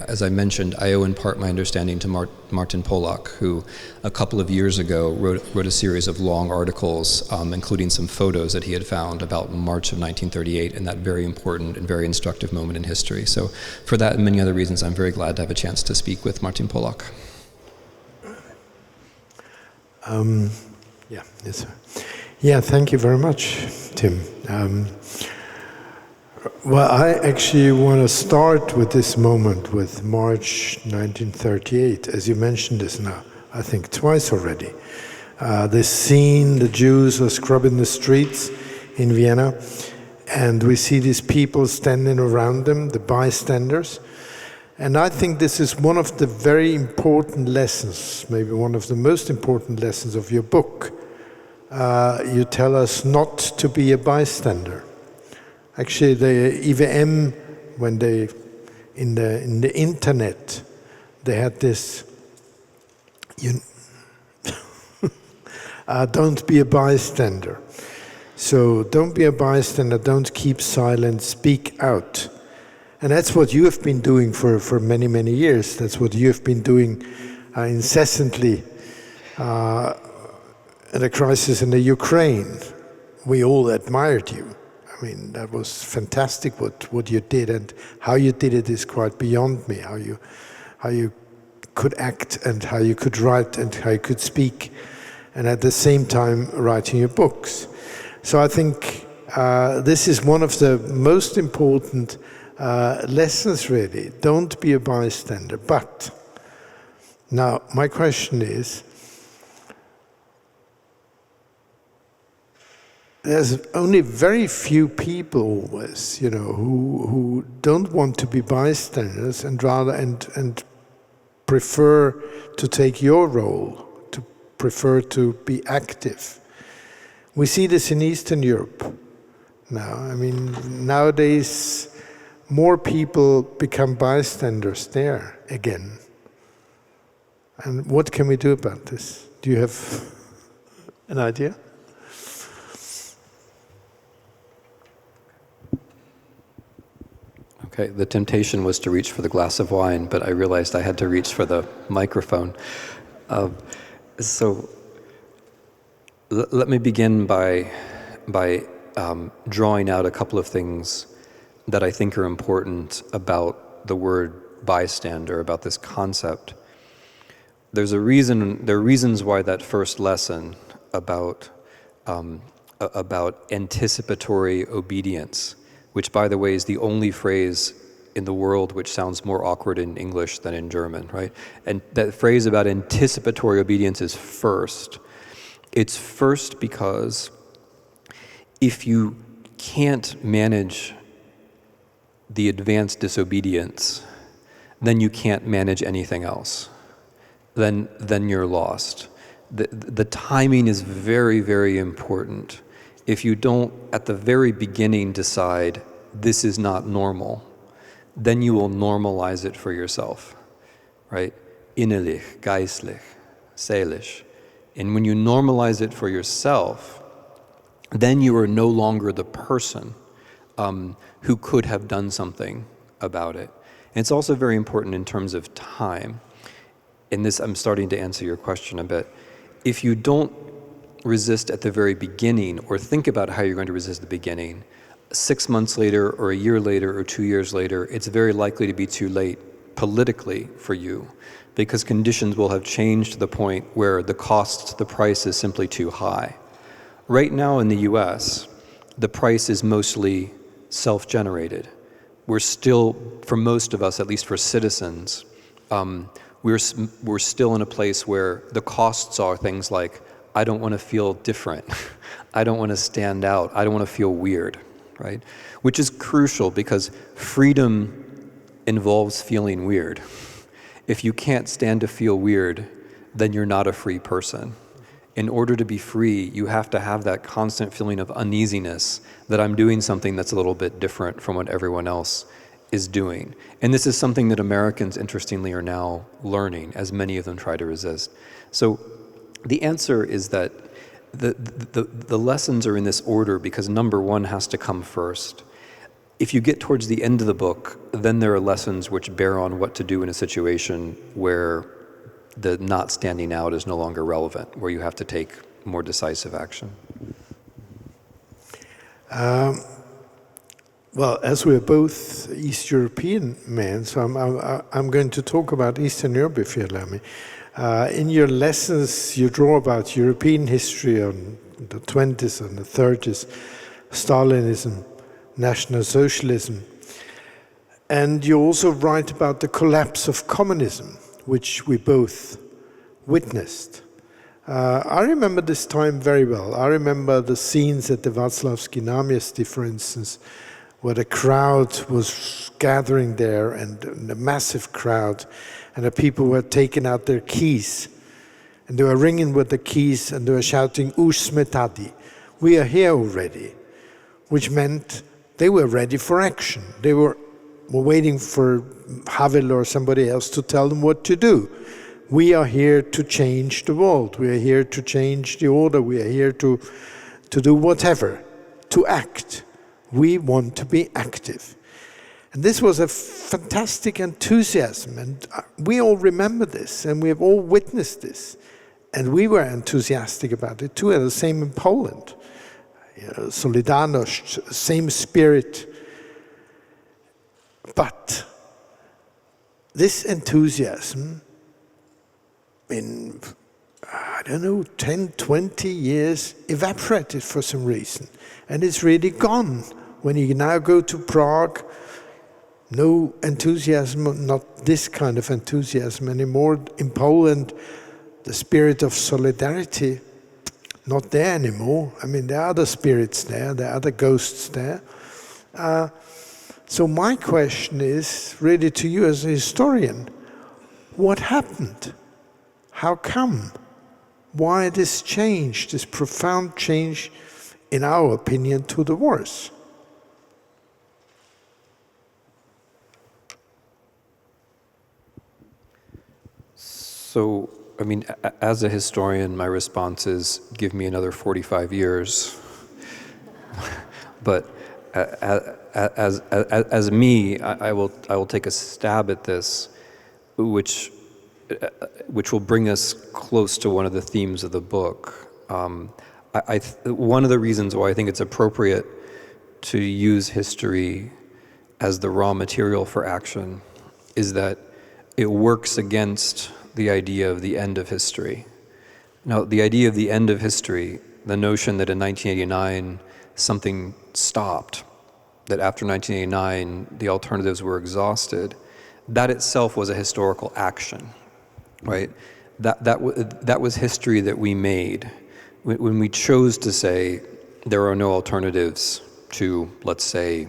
as I mentioned, I owe in part my understanding to Martin Pollack, who a couple of years ago wrote a series of long articles, including some photos that he had found about March of 1938 and that very important and very instructive moment in history. So for that and many other reasons, I'm very glad to have a chance to speak with Martin Pollack. Yes, sir. Yeah, thank you very much, Tim. Well, I actually want to start with this moment with March 1938, as you mentioned this now, I think twice already. This scene, the Jews are scrubbing the streets in Vienna, and we see these people standing around them, the bystanders. And I think this is one of the very important lessons, maybe one of the most important lessons of your book. You tell us not to be a bystander. Actually, the IWM, when they in the internet, they had this. Don't be a bystander. So don't be a bystander. Don't keep silent. Speak out. And that's what you have been doing for many, many years. That's what you have been doing incessantly. The crisis in the Ukraine, we all admired you. I mean, that was fantastic what you did, and how you did it is quite beyond me. How you could act and how you could write and how you could speak, and at the same time writing your books. So I think this is one of the most important lessons, really. Don't be a bystander. But now my question is, there's only very few people always, who don't want to be bystanders and rather and prefer to take your role, to prefer to be active. We see this in Eastern Europe now. I mean, nowadays more people become bystanders there again. And what can we do about this? Do you have an idea? Okay, the temptation was to reach for the glass of wine, but I realized I had to reach for the microphone. So let me begin by drawing out a couple of things that I think are important about the word bystander, about this concept. There are reasons why that first lesson about anticipatory obedience, which, by the way, is the only phrase in the world which sounds more awkward in English than in German, right? And that phrase about anticipatory obedience is first. It's first because if you can't manage the advanced disobedience, then you can't manage anything else. Then you're lost. The timing is very, very important. If you don't, at the very beginning, decide this is not normal, then you will normalize it for yourself, right? Innerlich, geistlich, seelisch. And when you normalize it for yourself, then you are no longer the person who could have done something about it. And it's also very important in terms of time. In this, I'm starting to answer your question a bit. If you don't resist at the very beginning, or think about how you're going to resist at the beginning, 6 months later, or a year later, or 2 years later, it's very likely to be too late politically for you, because conditions will have changed to the point where the price is simply too high. Right now in the US, the price is mostly self-generated. We're still, for most of us, at least for citizens, we're still in a place where the costs are things like, I don't want to feel different. I don't want to stand out. I don't want to feel weird, right? Which is crucial because freedom involves feeling weird. If you can't stand to feel weird, then you're not a free person. In order to be free, you have to have that constant feeling of uneasiness that I'm doing something that's a little bit different from what everyone else is doing. And this is something that Americans, interestingly, are now learning, as many of them try to resist. So the answer is that the lessons are in this order because number one has to come first. If you get towards the end of the book, then there are lessons which bear on what to do in a situation where the not standing out is no longer relevant, where you have to take more decisive action. Well, as we're both East European men, so I'm going to talk about Eastern Europe, if you allow me. In your lessons, you draw about European history on the 20s and the 30s, Stalinism, National Socialism, and you also write about the collapse of communism, which we both witnessed. I remember this time very well. I remember the scenes at the Václavský náměstí, for instance, where the crowd was gathering there, and a massive crowd, and the people were taking out their keys, and they were ringing with the keys, and they were shouting, "Už jsme tady," we are here already, which meant they were ready for action. They were waiting for Havel or somebody else to tell them what to do. We are here to change the world. We are here to change the order. We are here to do whatever, to act. We want to be active. And this was a fantastic enthusiasm, and we all remember this, and we have all witnessed this. And we were enthusiastic about it too, and the same in Poland. Solidarność, same spirit. But this enthusiasm in, 10, 20 years evaporated for some reason. And it's really gone. When you now go to Prague, no enthusiasm, not this kind of enthusiasm anymore. In Poland, the spirit of solidarity, not there anymore. I mean, there are other spirits there, there are other ghosts there. So my question is really to you as a historian, what happened? How come? Why this change, this profound change, in our opinion, to the worse? So, I mean, as a historian, my response is, give me another 45 years. But as me, I will take a stab at this, which will bring us close to one of the themes of the book. One of the reasons why I think it's appropriate to use history as the raw material for action is that it works against the idea of the end of history. Now, the idea of the end of history, the notion that in 1989 something stopped, that after 1989 the alternatives were exhausted, that itself was a historical action, right? That was history that we made when we chose to say there are no alternatives to, let's say,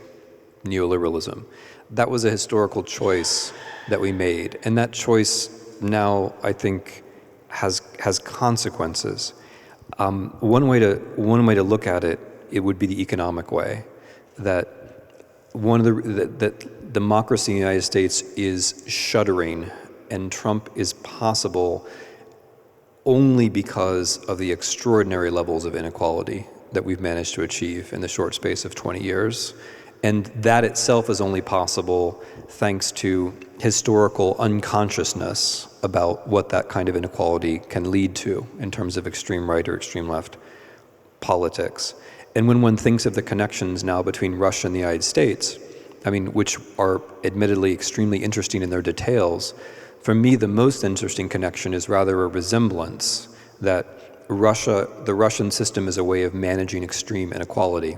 neoliberalism. That was a historical choice that we made, and that choice now, I think, has consequences. One way to look at it, it would be the economic way, that that democracy in the United States is shuddering, and Trump is possible only because of the extraordinary levels of inequality that we've managed to achieve in the short space of 20 years. And that itself is only possible thanks to historical unconsciousness about what that kind of inequality can lead to in terms of extreme right or extreme left politics. And when one thinks of the connections now between Russia and the United States, I mean, which are admittedly extremely interesting in their details, for me the most interesting connection is rather a resemblance that the Russian system is a way of managing extreme inequality.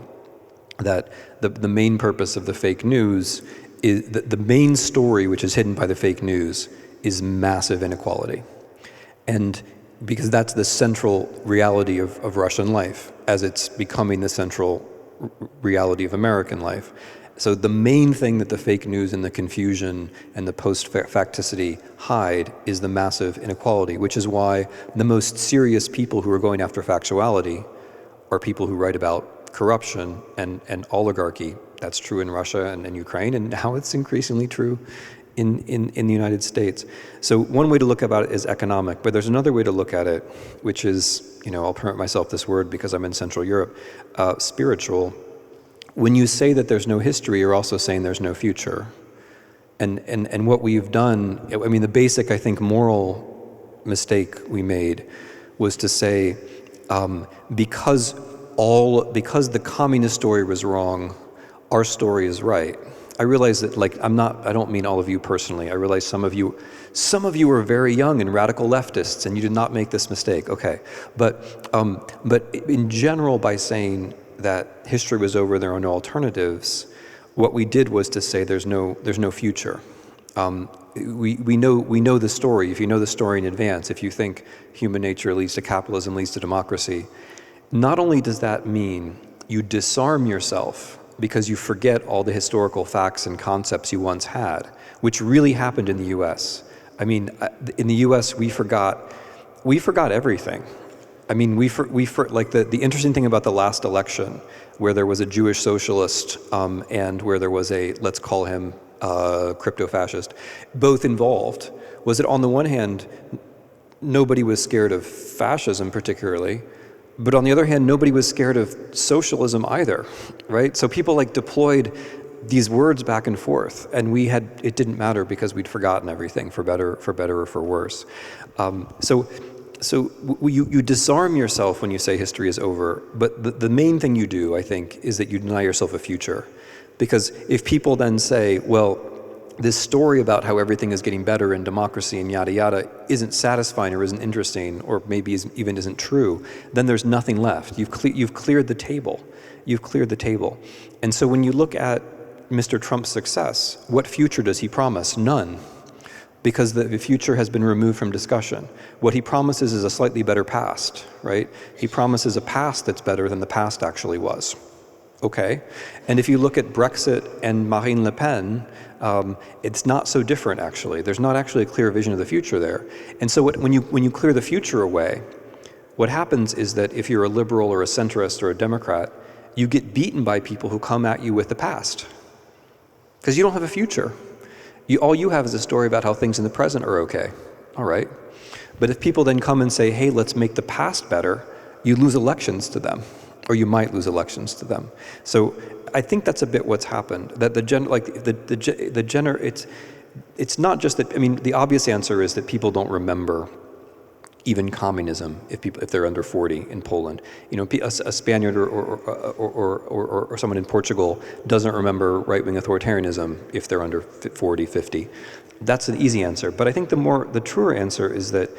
That the main purpose of the fake news is the main story which is hidden by the fake news is massive inequality. And because that's the central reality of Russian life, as it's becoming the central reality of American life. So the main thing that the fake news and the confusion and the post-facticity hide is the massive inequality, which is why the most serious people who are going after factuality are people who write about corruption and oligarchy. That's true in Russia and in Ukraine, and now it's increasingly true in the United States. So one way to look about it is economic, but there's another way to look at it, which is, I'll permit myself this word because I'm in Central Europe, spiritual. When you say that there's no history, you're also saying there's no future. And what we've done, I mean, the basic, I think, moral mistake we made was to say, because the communist story was wrong, our story is right. I realize that, I don't mean all of you personally. I realize some of you are very young and radical leftists, and you did not make this mistake. Okay, but in general, by saying that history was over, there are no alternatives, what we did was to say there's no future. We know the story. If you know the story in advance, if you think human nature leads to capitalism, leads to democracy, not only does that mean you disarm yourself because you forget all the historical facts and concepts you once had, which really happened in the U.S. I mean, in the U.S. we forgot everything. I mean, the interesting thing about the last election, where there was a Jewish socialist and where there was a, let's call him crypto-fascist, both involved, was that on the one hand, nobody was scared of fascism particularly, but on the other hand, nobody was scared of socialism either, right? So people deployed these words back and forth, and it didn't matter because we'd forgotten everything, for better or for worse. So you disarm yourself when you say history is over, but the main thing you do, I think, is that you deny yourself a future. Because if people then say, well, this story about how everything is getting better in democracy and yada yada isn't satisfying or isn't interesting or maybe even isn't true, then there's nothing left. You've cleared the table. You've cleared the table. And so when you look at Mr. Trump's success, what future does he promise? None. Because the future has been removed from discussion. What he promises is a slightly better past, right? He promises a past that's better than the past actually was. Okay. And if you look at Brexit and Marine Le Pen, it's not so different actually. There's not actually a clear vision of the future there. And so when you clear the future away, what happens is that if you're a liberal or a centrist or a Democrat, you get beaten by people who come at you with the past. Because you don't have a future. All you have is a story about how things in the present are okay. All right. But if people then come and say, hey, let's make the past better, you lose elections to them, or you might lose elections to them. So I think that's a bit what's happened. That it's not just that, I mean, the obvious answer is that people don't remember even communism if they're under 40 in Poland. You know, a Spaniard or someone in Portugal doesn't remember right-wing authoritarianism if they're under 40, 50. That's an easy answer. But I think the truer answer is that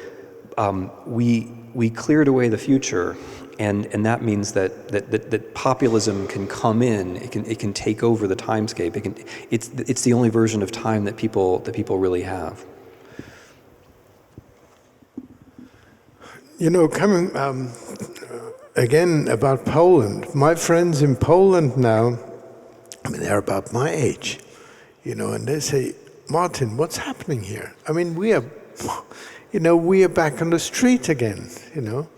we cleared away the future, and that means that populism can come in. It can take over the timescape. It's the only version of time that people really have. You know, coming again about Poland, my friends in Poland now, I mean, they're about my age, you know, and they say, Martin, what's happening here? I mean, we are back on the street again, you know,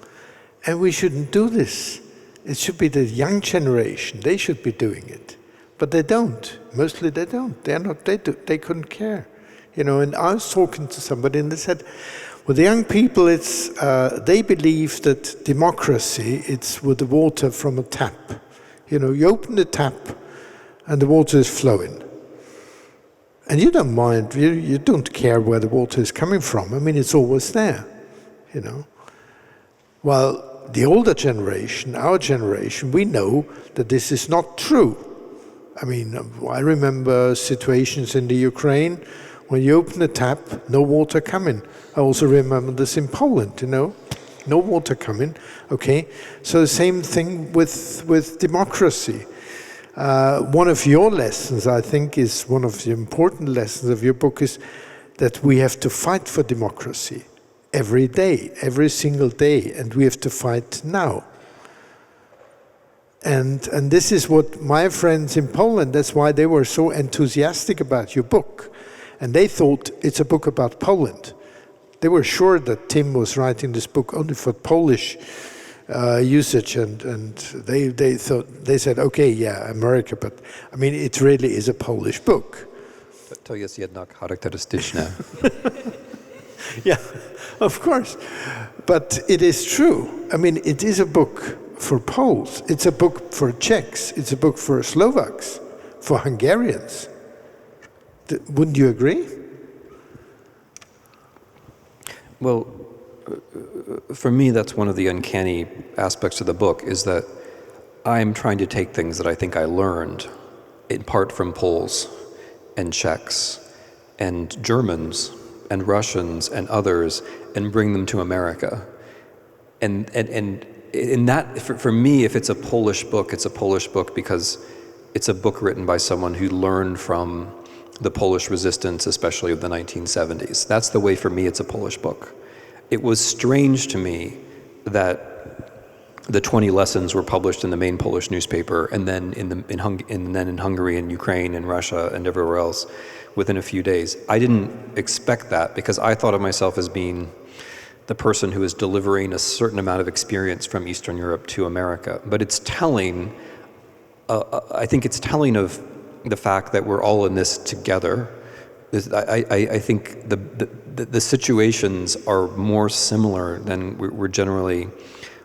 and we shouldn't do this. It should be the young generation. They should be doing it, but they don't. Mostly they don't. They're not. They couldn't care, you know. And I was talking to somebody, and they said, well, the young people, they believe that democracy, it's with the water from a tap. You know, you open the tap and the water is flowing. And you don't mind, you don't care where the water is coming from. I mean, it's always there, you know. Well, the older generation, our generation, we know that this is not true. I mean, I remember situations in the Ukraine when you open the tap, no water coming. I also remember this in Poland, you know, no water coming, okay? So the same thing with democracy. One of your lessons, I think, is one of the important lessons of your book is that we have to fight for democracy every day, every single day, and we have to fight now. And this is what my friends in Poland, that's why they were so enthusiastic about your book. And they thought it's a book about Poland. They were sure that Tim was writing this book only for Polish usage, and they said, okay, yeah, America, but I mean, it really is a Polish book. To jest jednak charakterystyczne. Yeah, of course. But it is true. I mean, it is a book for Poles. It's a book for Czechs. It's a book for Slovaks, for Hungarians. Wouldn't you agree? Well, for me, that's one of the uncanny aspects of the book, is that I'm trying to take things that I think I learned, in part from Poles and Czechs and Germans and Russians and others, and bring them to America. And in that, for me, if it's a Polish book, it's a Polish book because it's a book written by someone who learned from the Polish resistance, especially of the 1970s. That's the way, for me, it's a Polish book. It was strange to me that the 20 lessons were published in the main Polish newspaper, and then in Hungary and Ukraine and Russia and everywhere else within a few days. I didn't expect that, because I thought of myself as being the person who is delivering a certain amount of experience from Eastern Europe to America. But it's telling, I think it's telling of the fact that we're all in this together. I think the situations are more similar than we're generally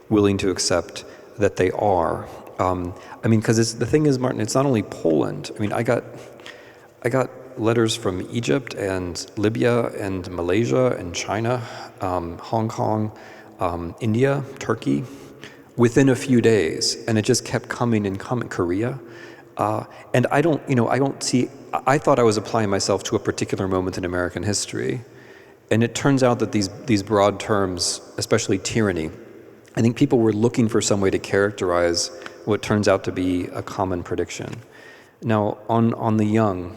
willing to accept that they are. I mean, because the thing is, Martin, it's not only Poland. I mean, I got letters from Egypt and Libya and Malaysia and China, Hong Kong, India, Turkey, within a few days, and it just kept coming and coming. Korea. And I don't see, I thought I was applying myself to a particular moment in American history. And it turns out that these broad terms, especially tyranny, I think people were looking for some way to characterize what turns out to be a common prediction. Now, on the young,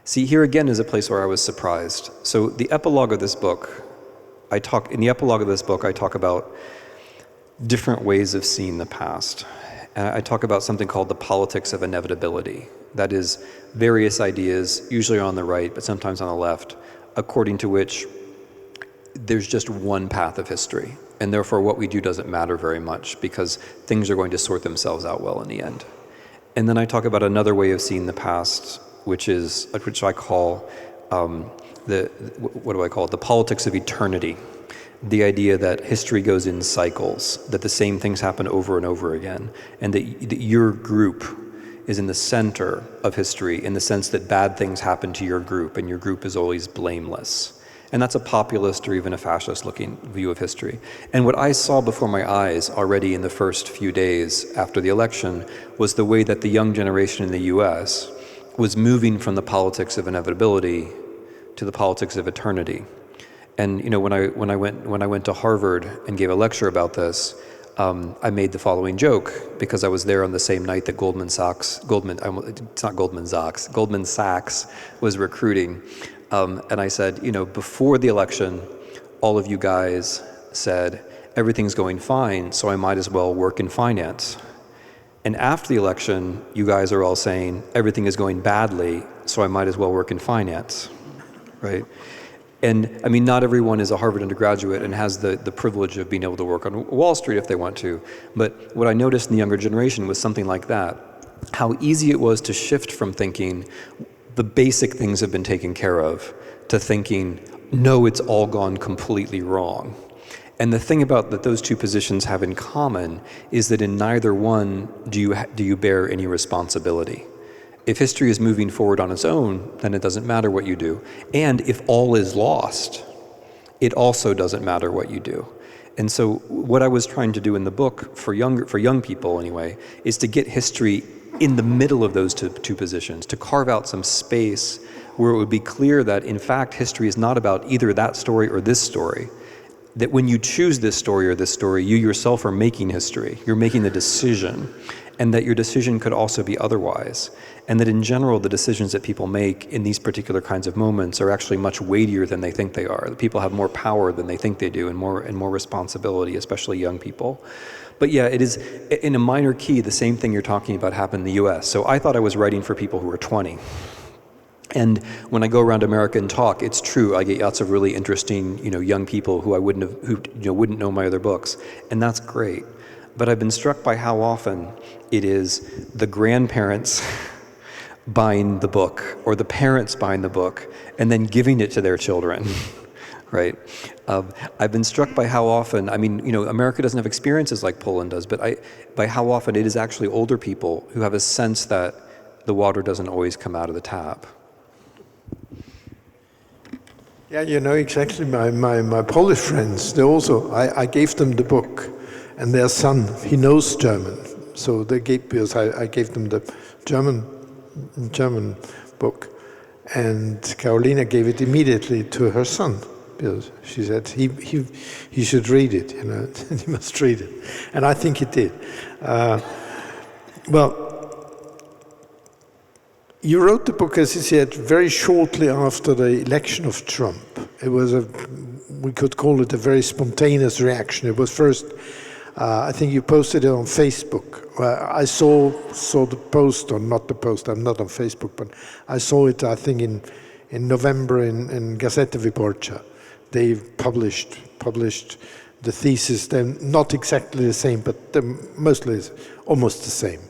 see, here again is a place where I was surprised. So the epilogue of this book, I talk about different ways of seeing the past. And I talk about something called the politics of inevitability. That is, various ideas, usually on the right, but sometimes on the left, according to which there's just one path of history. And therefore what we do doesn't matter very much, because things are going to sort themselves out well in the end. And then I talk about another way of seeing the past, which I call the politics of eternity. The idea that history goes in cycles, that the same things happen over and over again, and that your group is in the center of history, in the sense that bad things happen to your group, and your group is always blameless. And that's a populist or even a fascist-looking view of history. And what I saw before my eyes already in the first few days after the election was the way that the young generation in the US was moving from the politics of inevitability to the politics of eternity. And when I went to Harvard and gave a lecture about this, I made the following joke because I was there on the same night that Goldman Sachs was recruiting. And I said, before the election, all of you guys said, everything's going fine, so I might as well work in finance. And after the election, you guys are all saying, everything is going badly, so I might as well work in finance, right? And I mean, not everyone is a Harvard undergraduate and has the privilege of being able to work on Wall Street if they want to. But what I noticed in the younger generation was something like that, how easy it was to shift from thinking, the basic things have been taken care of, to thinking, no, it's all gone completely wrong. And the thing about that those two positions have in common is that in neither one do you bear any responsibility. If history is moving forward on its own, then it doesn't matter what you do. And if all is lost, it also doesn't matter what you do. And so what I was trying to do in the book for young people anyway, is to get history in the middle of those two positions, to carve out some space where it would be clear that in fact history is not about either that story or this story. That when you choose this story or this story, you yourself are making history. You're making the decision, and that your decision could also be otherwise. And that in general, the decisions that people make in these particular kinds of moments are actually much weightier than they think they are. People have more power than they think they do, and more responsibility, especially young people. But yeah, it is, in a minor key, the same thing you're talking about happened in the US. So I thought I was writing for people who were 20. And when I go around America and talk, it's true. I get lots of really interesting, young people who wouldn't know my other books, and that's great. But I've been struck by how often it is the grandparents buying the book, or the parents buying the book, and then giving it to their children, right? I've been struck by how often, America doesn't have experiences like Poland does, but by how often it is actually older people who have a sense that the water doesn't always come out of the tap. Yeah, exactly. My Polish friends, they also, I gave them the book, and their son, he knows German, so they gave, because I gave them the German book, and Carolina gave it immediately to her son, because she said he should read it, he must read it, and I think he did. You wrote the book, as you said, very shortly after the election of Trump. It was we could call it a very spontaneous reaction. It was first, I think you posted it on Facebook. I saw the post, or not the post, I'm not on Facebook, but I saw it, I think, in November in Gazeta Wyborcza. They published the thesis, then not exactly the same, but mostly almost the same,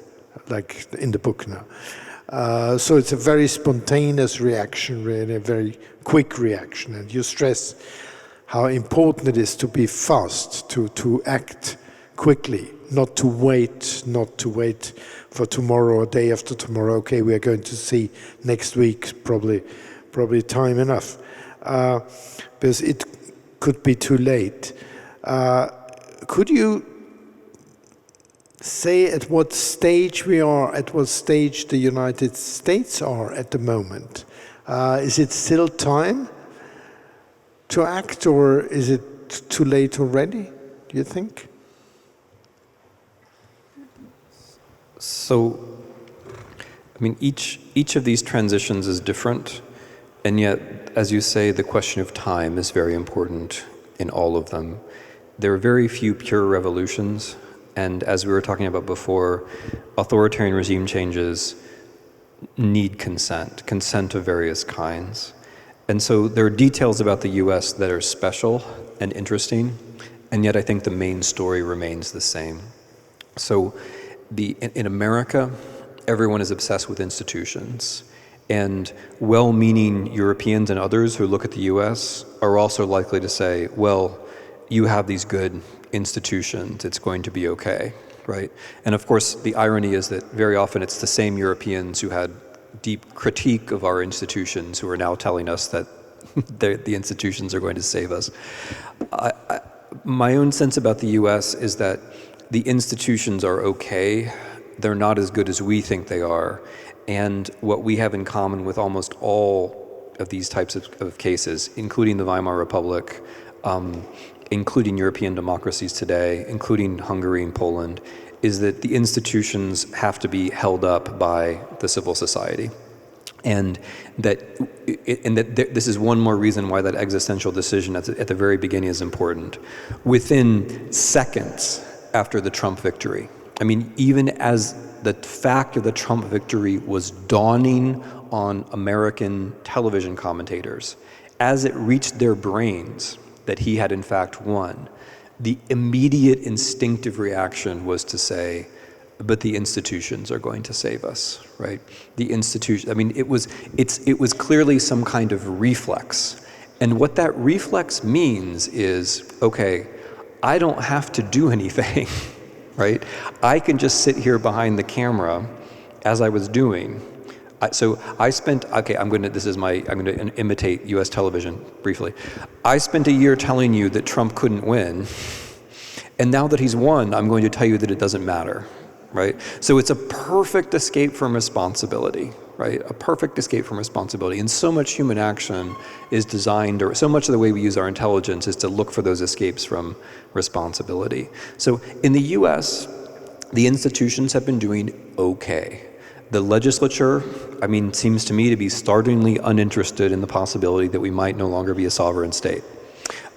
like in the book now. So it's a very spontaneous reaction, really, a very quick reaction. And you stress how important it is to be fast, to act quickly, not to wait for tomorrow or day after tomorrow. Okay, we are going to see next week, probably time enough. Because it could be too late. Could you say at what stage we are, at what stage the United States are at the moment? Is it still time to act, or is it too late already, do you think? So, each of these transitions is different, and yet, as you say, the question of time is very important in all of them. There are very few pure revolutions. And as we were talking about before, authoritarian regime changes need consent of various kinds. And so there are details about the US that are special and interesting, and yet I think the main story remains the same. So in America, everyone is obsessed with institutions. And well-meaning Europeans and others who look at the US are also likely to say, well, you have these good institutions, it's going to be okay, right? And of course, the irony is that very often it's the same Europeans who had deep critique of our institutions who are now telling us that the institutions are going to save us. My own sense about the US is that the institutions are okay. They're not as good as we think they are. And what we have in common with almost all of these types of cases, including the Weimar Republic, including European democracies today, including Hungary and Poland, is that the institutions have to be held up by the civil society. And that this is one more reason why that existential decision at the very beginning is important. Within seconds after the Trump victory, I mean, even as the fact of the Trump victory was dawning on American television commentators, as it reached their brains that he had in fact won, the immediate instinctive reaction was to say, but the institutions are going to save us, right? The institution, I mean, it was clearly some kind of reflex. And what that reflex means is, okay, I don't have to do anything, right? I can just sit here behind the camera as I was doing. So I spent, okay, I'm going to imitate US television briefly. I spent a year telling you that Trump couldn't win. And now that he's won, I'm going to tell you that it doesn't matter. Right? So it's a perfect escape from responsibility, right? A perfect escape from responsibility. And so much human action is designed, or so much of the way we use our intelligence is to look for those escapes from responsibility. So in the US, the institutions have been doing okay. The legislature, I mean, seems to me to be startlingly uninterested in the possibility that we might no longer be a sovereign state.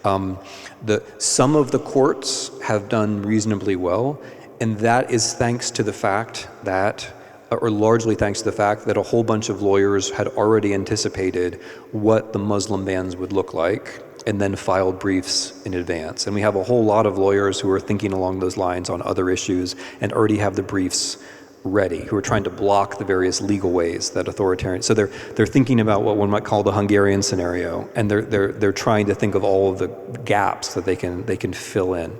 Some of the courts have done reasonably well. And that is thanks to the fact that, or largely thanks to the fact that a whole bunch of lawyers had already anticipated what the Muslim bans would look like and then filed briefs in advance. And we have a whole lot of lawyers who are thinking along those lines on other issues and already have the briefs ready, who are trying to block the various legal ways that authoritarian, so they're thinking about what one might call the Hungarian scenario, and they're trying to think of all of the gaps that they can fill in.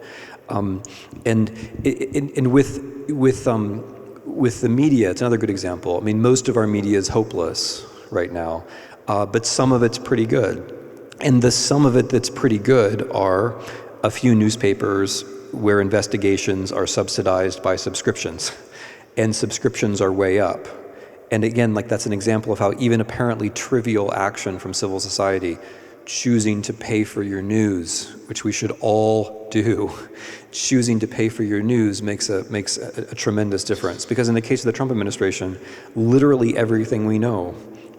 And with the media, it's another good example. I mean, most of our media is hopeless right now, but some of it's pretty good. And the some of it that's pretty good are a few newspapers where investigations are subsidized by subscriptions, and subscriptions are way up. And again, like that's an example of how even apparently trivial action from civil society, choosing to pay for your news, which we should all do, choosing to pay for your news makes a tremendous difference. Because in the case of the Trump administration, literally everything we know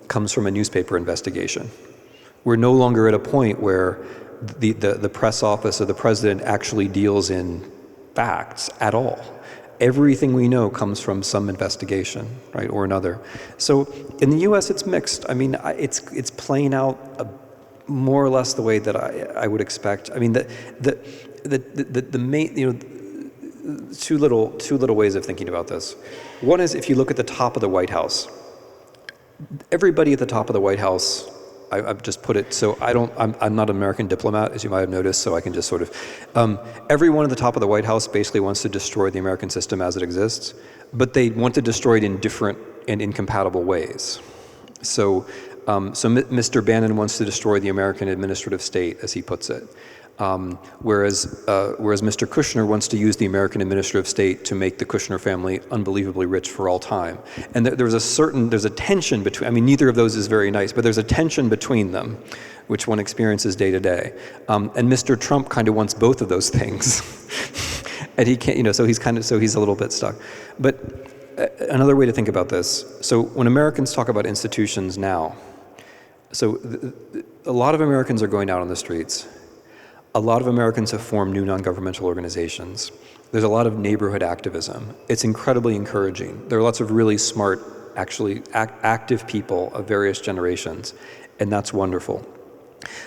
comes from a newspaper investigation. We're no longer at a point where the press office of the president actually deals in facts at all. Everything we know comes from some investigation, right, or another. So in the U.S., it's mixed. I mean, it's playing out more or less the way that I would expect. I mean, the main, two little ways of thinking about this. One is if you look at the top of the White House, everybody at the top of the White House, I've just put it so I'm not an American diplomat, as you might have noticed, so I can just sort of, everyone at the top of the White House basically wants to destroy the American system as it exists, but they want to destroy it in different and incompatible ways. So Mr. Bannon wants to destroy the American administrative state, as he puts it, whereas Mr. Kushner wants to use the American administrative state to make the Kushner family unbelievably rich for all time. And there's a tension between, I mean, neither of those is very nice, but there's a tension between them, which one experiences day to day. And Mr. Trump kind of wants both of those things. And he can't, so he's a little bit stuck. But another way to think about this, so when Americans talk about institutions now, so a lot of Americans are going out on the streets. A lot of Americans have formed new non-governmental organizations. There's a lot of neighborhood activism. It's incredibly encouraging. There are lots of really smart, actually active people of various generations, and that's wonderful.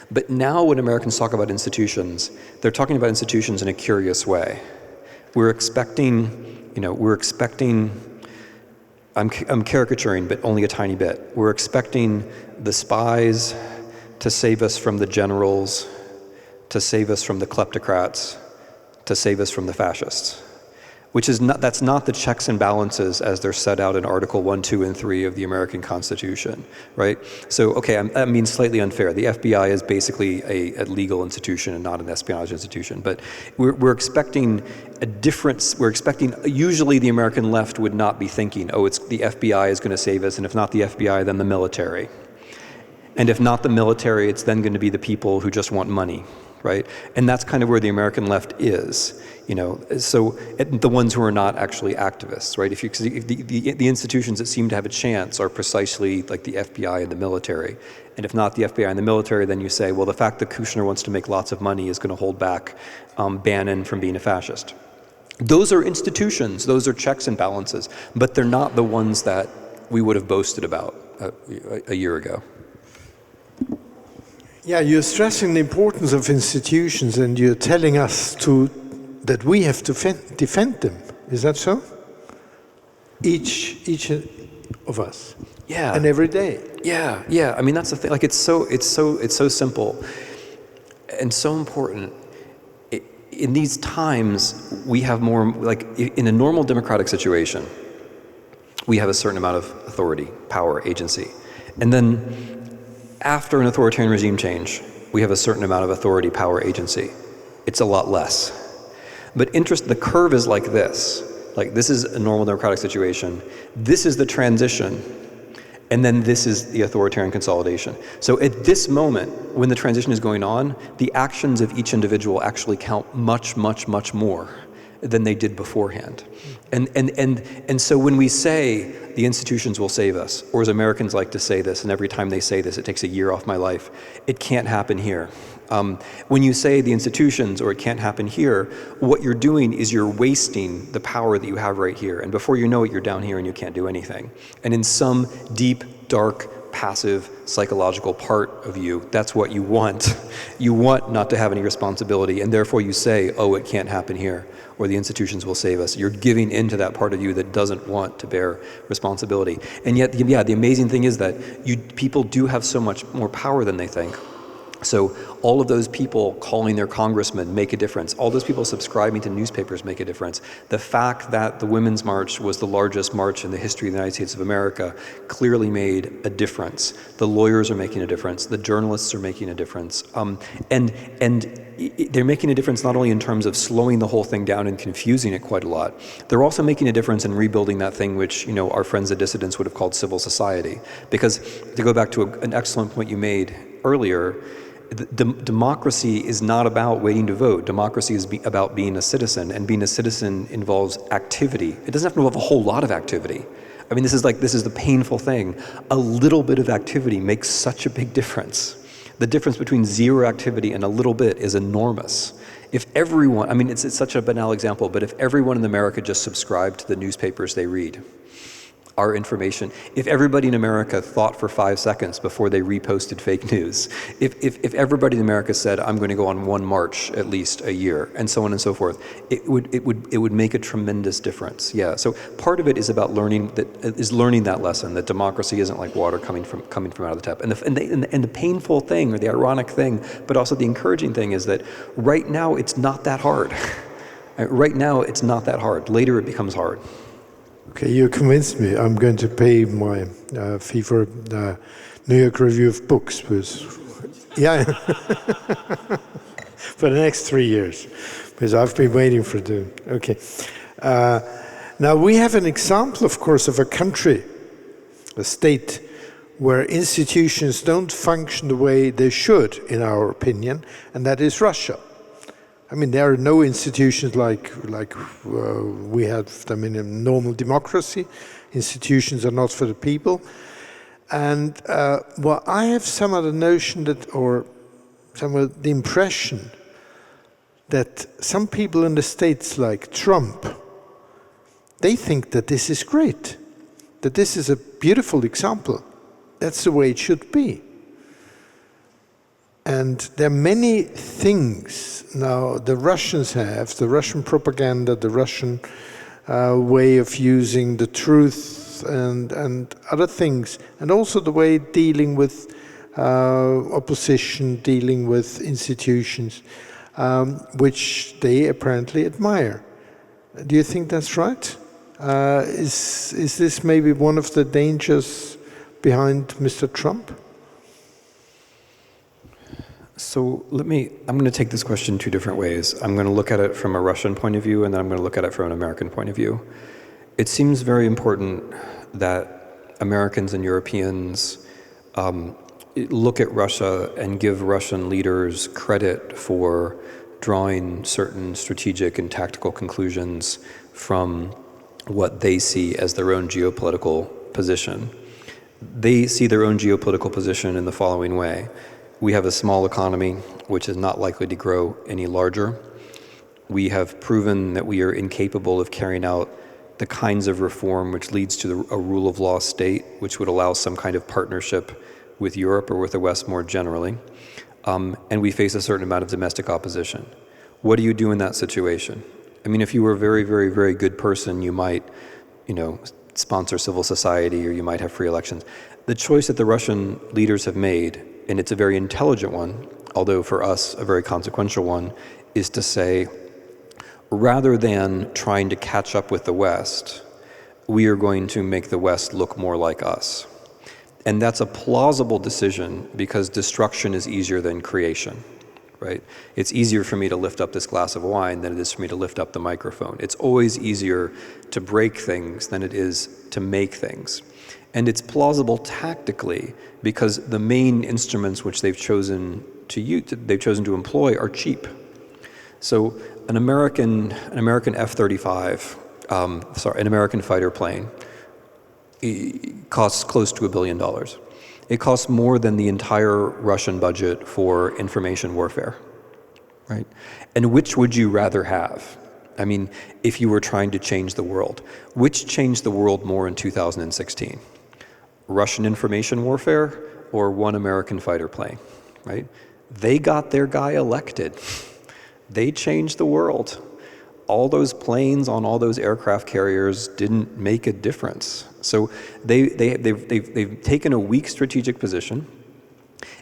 But now when Americans talk about institutions, they're talking about institutions in a curious way. We're expecting, I'm caricaturing, but only a tiny bit. We're expecting the spies to save us from the generals, to save us from the kleptocrats, to save us from the fascists. that's not the checks and balances as they're set out in Article 1, 2, and 3 of the American Constitution, right? So, okay, I mean slightly unfair. The FBI is basically a legal institution and not an espionage institution, but we're expecting a difference. We're expecting, usually the American left would not be thinking, oh, it's the FBI is going to save us, and if not the FBI, then the military. And if not the military, it's then going to be the people who just want money, right? And that's kind of where the American left is, you know. So the ones who are not actually activists, right? If the institutions that seem to have a chance are precisely like the FBI and the military. And if not the FBI and the military, then you say, well, the fact that Kushner wants to make lots of money is going to hold back Bannon from being a fascist. Those are institutions, those are checks and balances, but they're not the ones that we would have boasted about a year ago. Yeah, you're stressing the importance of institutions, and you're telling us that we have to defend them. Is that so? Each of us. Yeah. And every day. Yeah. I mean, that's the thing. Like, it's so simple and so important. In these times, we have more, like, in a normal democratic situation, we have a certain amount of authority, power, agency. And then after an authoritarian regime change, we have a certain amount of authority, power, agency. It's a lot less. But the curve is like this. Like, this is a normal democratic situation. This is the transition. And then this is the authoritarian consolidation. So at this moment, when the transition is going on, the actions of each individual actually count much, much, much more than they did beforehand. And so when we say the institutions will save us, or as Americans like to say this, and every time they say this, it takes a year off my life, it can't happen here. When you say the institutions, or it can't happen here, what you're doing is you're wasting the power that you have right here. And before you know it, you're down here and you can't do anything. And in some deep, dark, passive, psychological part of you, that's what you want. You want not to have any responsibility, and therefore you say, oh, it can't happen here, or the institutions will save us. You're giving into that part of you that doesn't want to bear responsibility. And yet, the amazing thing is that people do have so much more power than they think. So all of those people calling their congressmen make a difference. All those people subscribing to newspapers make a difference. The fact that the Women's March was the largest march in the history of the United States of America clearly made a difference. The lawyers are making a difference. The journalists are making a difference. And they're making a difference not only in terms of slowing the whole thing down and confusing it quite a lot, they're also making a difference in rebuilding that thing which, you know, our friends the dissidents would have called civil society. Because to go back to an excellent point you made earlier, democracy is not about waiting to vote. Democracy is about being a citizen, and being a citizen involves activity. It doesn't have to involve a whole lot of activity. I mean, this is the painful thing. A little bit of activity makes such a big difference. The difference between zero activity and a little bit is enormous. If everyone, I mean, it's such a banal example, but if everyone in America just subscribed to the newspapers they read, our information, if everybody in America thought for 5 seconds before they reposted fake news, if everybody in America said, I'm going to go on one march at least a year, and so on and so forth, it would make a tremendous difference. Yeah. So part of it is about learning that lesson, that democracy isn't like water coming from out of the tap. And the painful thing, or the ironic thing, but also the encouraging thing, is that right now it's not that hard. Right now it's not that hard. Later it becomes hard. Okay, you convinced me. I'm going to pay my fee for New York Review of Books, yeah, for the next 3 years, because I've been waiting for them. Okay. Now we have an example, of course, of a country, a state, where institutions don't function the way they should, in our opinion, and that is Russia. I mean, there are no institutions like we have them in a normal democracy. Institutions are not for the people. And well, I have some of the notion that, or some of the impression that some people in the States, like Trump, they think that this is great, that this is a beautiful example. That's the way it should be. And there are many things now the Russians have, the Russian propaganda, the Russian way of using the truth and other things, and also the way dealing with opposition, dealing with institutions, which they apparently admire. Do you think that's right? Is this maybe one of the dangers behind Mr. Trump? So I'm going to take this question two different ways. I'm going to look at it from a Russian point of view, and then I'm going to look at it from an American point of view. It seems very important that Americans and Europeans look at Russia and give Russian leaders credit for drawing certain strategic and tactical conclusions from what they see as their own geopolitical position. They see their own geopolitical position in the following way. We have a small economy which is not likely to grow any larger. We have proven that we are incapable of carrying out the kinds of reform which leads to a rule of law state, which would allow some kind of partnership with Europe or with the West more generally. And we face a certain amount of domestic opposition. What do you do in that situation? I mean, if you were a very, very, very good person, you might, sponsor civil society, or you might have free elections. The choice that the Russian leaders have made, and it's a very intelligent one, although for us a very consequential one, is to say, rather than trying to catch up with the West, we are going to make the West look more like us. And that's a plausible decision because destruction is easier than creation, right? It's easier for me to lift up this glass of wine than it is for me to lift up the microphone. It's always easier to break things than it is to make things. And it's plausible tactically because the main instruments which they've chosen to employ are cheap. So an American F-35, an American fighter plane, costs close to $1 billion. It costs more than the entire Russian budget for information warfare, right? And which would you rather have? I mean, if you were trying to change the world, which changed the world more in 2016? Russian information warfare or one American fighter plane, right? They got their guy elected. They changed the world. All those planes on all those aircraft carriers didn't make a difference. So they've taken a weak strategic position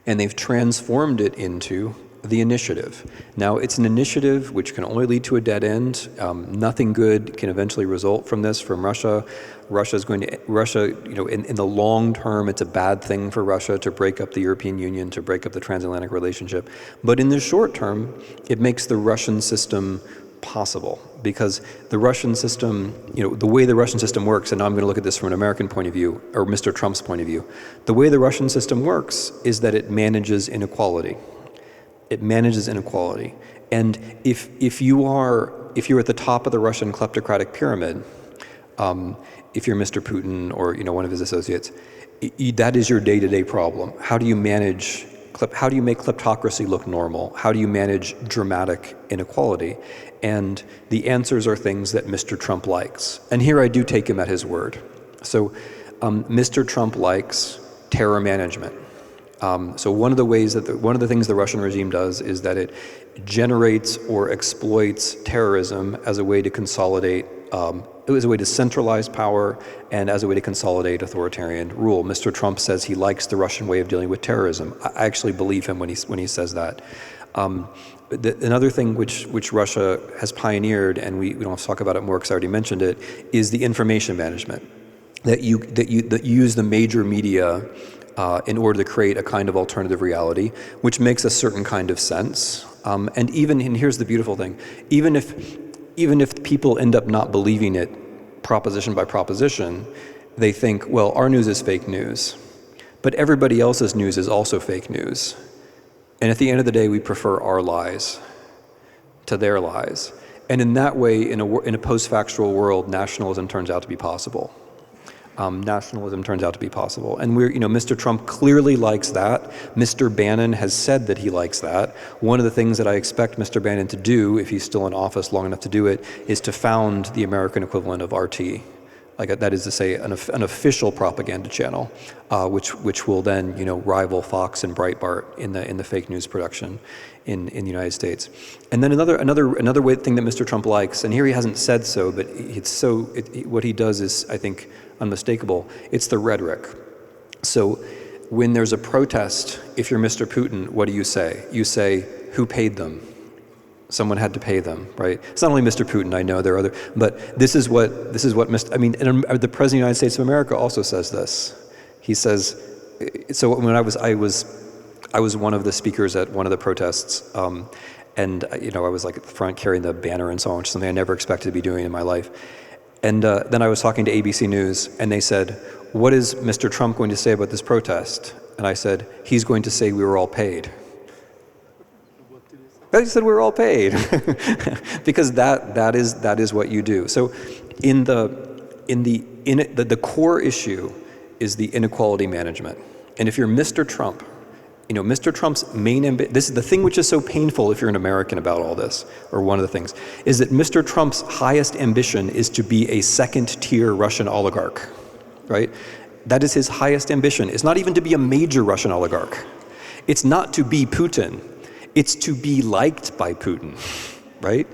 and they've transformed it into the initiative. Now, it's an initiative which can only lead to a dead end. Nothing good can eventually result from this from Russia. In the long term, it's a bad thing for Russia to break up the European Union, to break up the transatlantic relationship. But in the short term, it makes the Russian system possible because the Russian system, the way the Russian system works, and now I'm going to look at this from an American point of view, or Mr. Trump's point of view, the way the Russian system works is that it manages inequality. It manages inequality. And if you're at the top of the Russian kleptocratic pyramid, if you're Mr. Putin or one of his associates, that is your day-to-day problem. How do you make kleptocracy look normal? How do you manage dramatic inequality? And the answers are things that Mr. Trump likes. And here I do take him at his word. So Mr. Trump likes terror management. So one of the things the Russian regime does is that it generates or exploits terrorism as a way to consolidate, as a way to centralize power and as a way to consolidate authoritarian rule. Mr. Trump says he likes the Russian way of dealing with terrorism. I actually believe him when he says that. Another thing which Russia has pioneered, and we don't have to talk about it more because I already mentioned it, is the information management. That you use the major media in order to create a kind of alternative reality, which makes a certain kind of sense. And here's the beautiful thing, even if people end up not believing it proposition by proposition, they think, well, our news is fake news, but everybody else's news is also fake news. And at the end of the day, we prefer our lies to their lies. And in that way, in a post-factual world, nationalism turns out to be possible. And Mr. Trump clearly likes that. Mr. Bannon has said that he likes that. One of the things that I expect Mr. Bannon to do, if he's still in office long enough to do it, is to found the American equivalent of RT. That is to say, an official propaganda channel, which will then rival Fox and Breitbart in the fake news production in the United States. And then another thing that Mr. Trump likes, and here he hasn't said so, but what he does is, I think, unmistakable. It's the rhetoric. So when there's a protest, if you're Mr. Putin, what do you say? You say, who paid them? Someone had to pay them, right? It's not only Mr. Putin, I know there are other, but this is what Mr. I mean, and the President of the United States of America also says this. He says, so when I was one of the speakers at one of the protests, and I was like at the front carrying the banner and so on, which is something I never expected to be doing in my life. And then I was talking to ABC News, and they said, "What is Mr. Trump going to say about this protest?" And I said, "He's going to say we were all paid." He said we were all paid, because that is what you do. So, the core issue is the inequality management. And if you're Mr. Trump, Mr. Trump's main this is the thing which is so painful if you're an American about all this, or one of the things, is that Mr. Trump's highest ambition is to be a second-tier Russian oligarch, right? That is his highest ambition. It's not even to be a major Russian oligarch. It's not to be Putin. It's to be liked by Putin, right?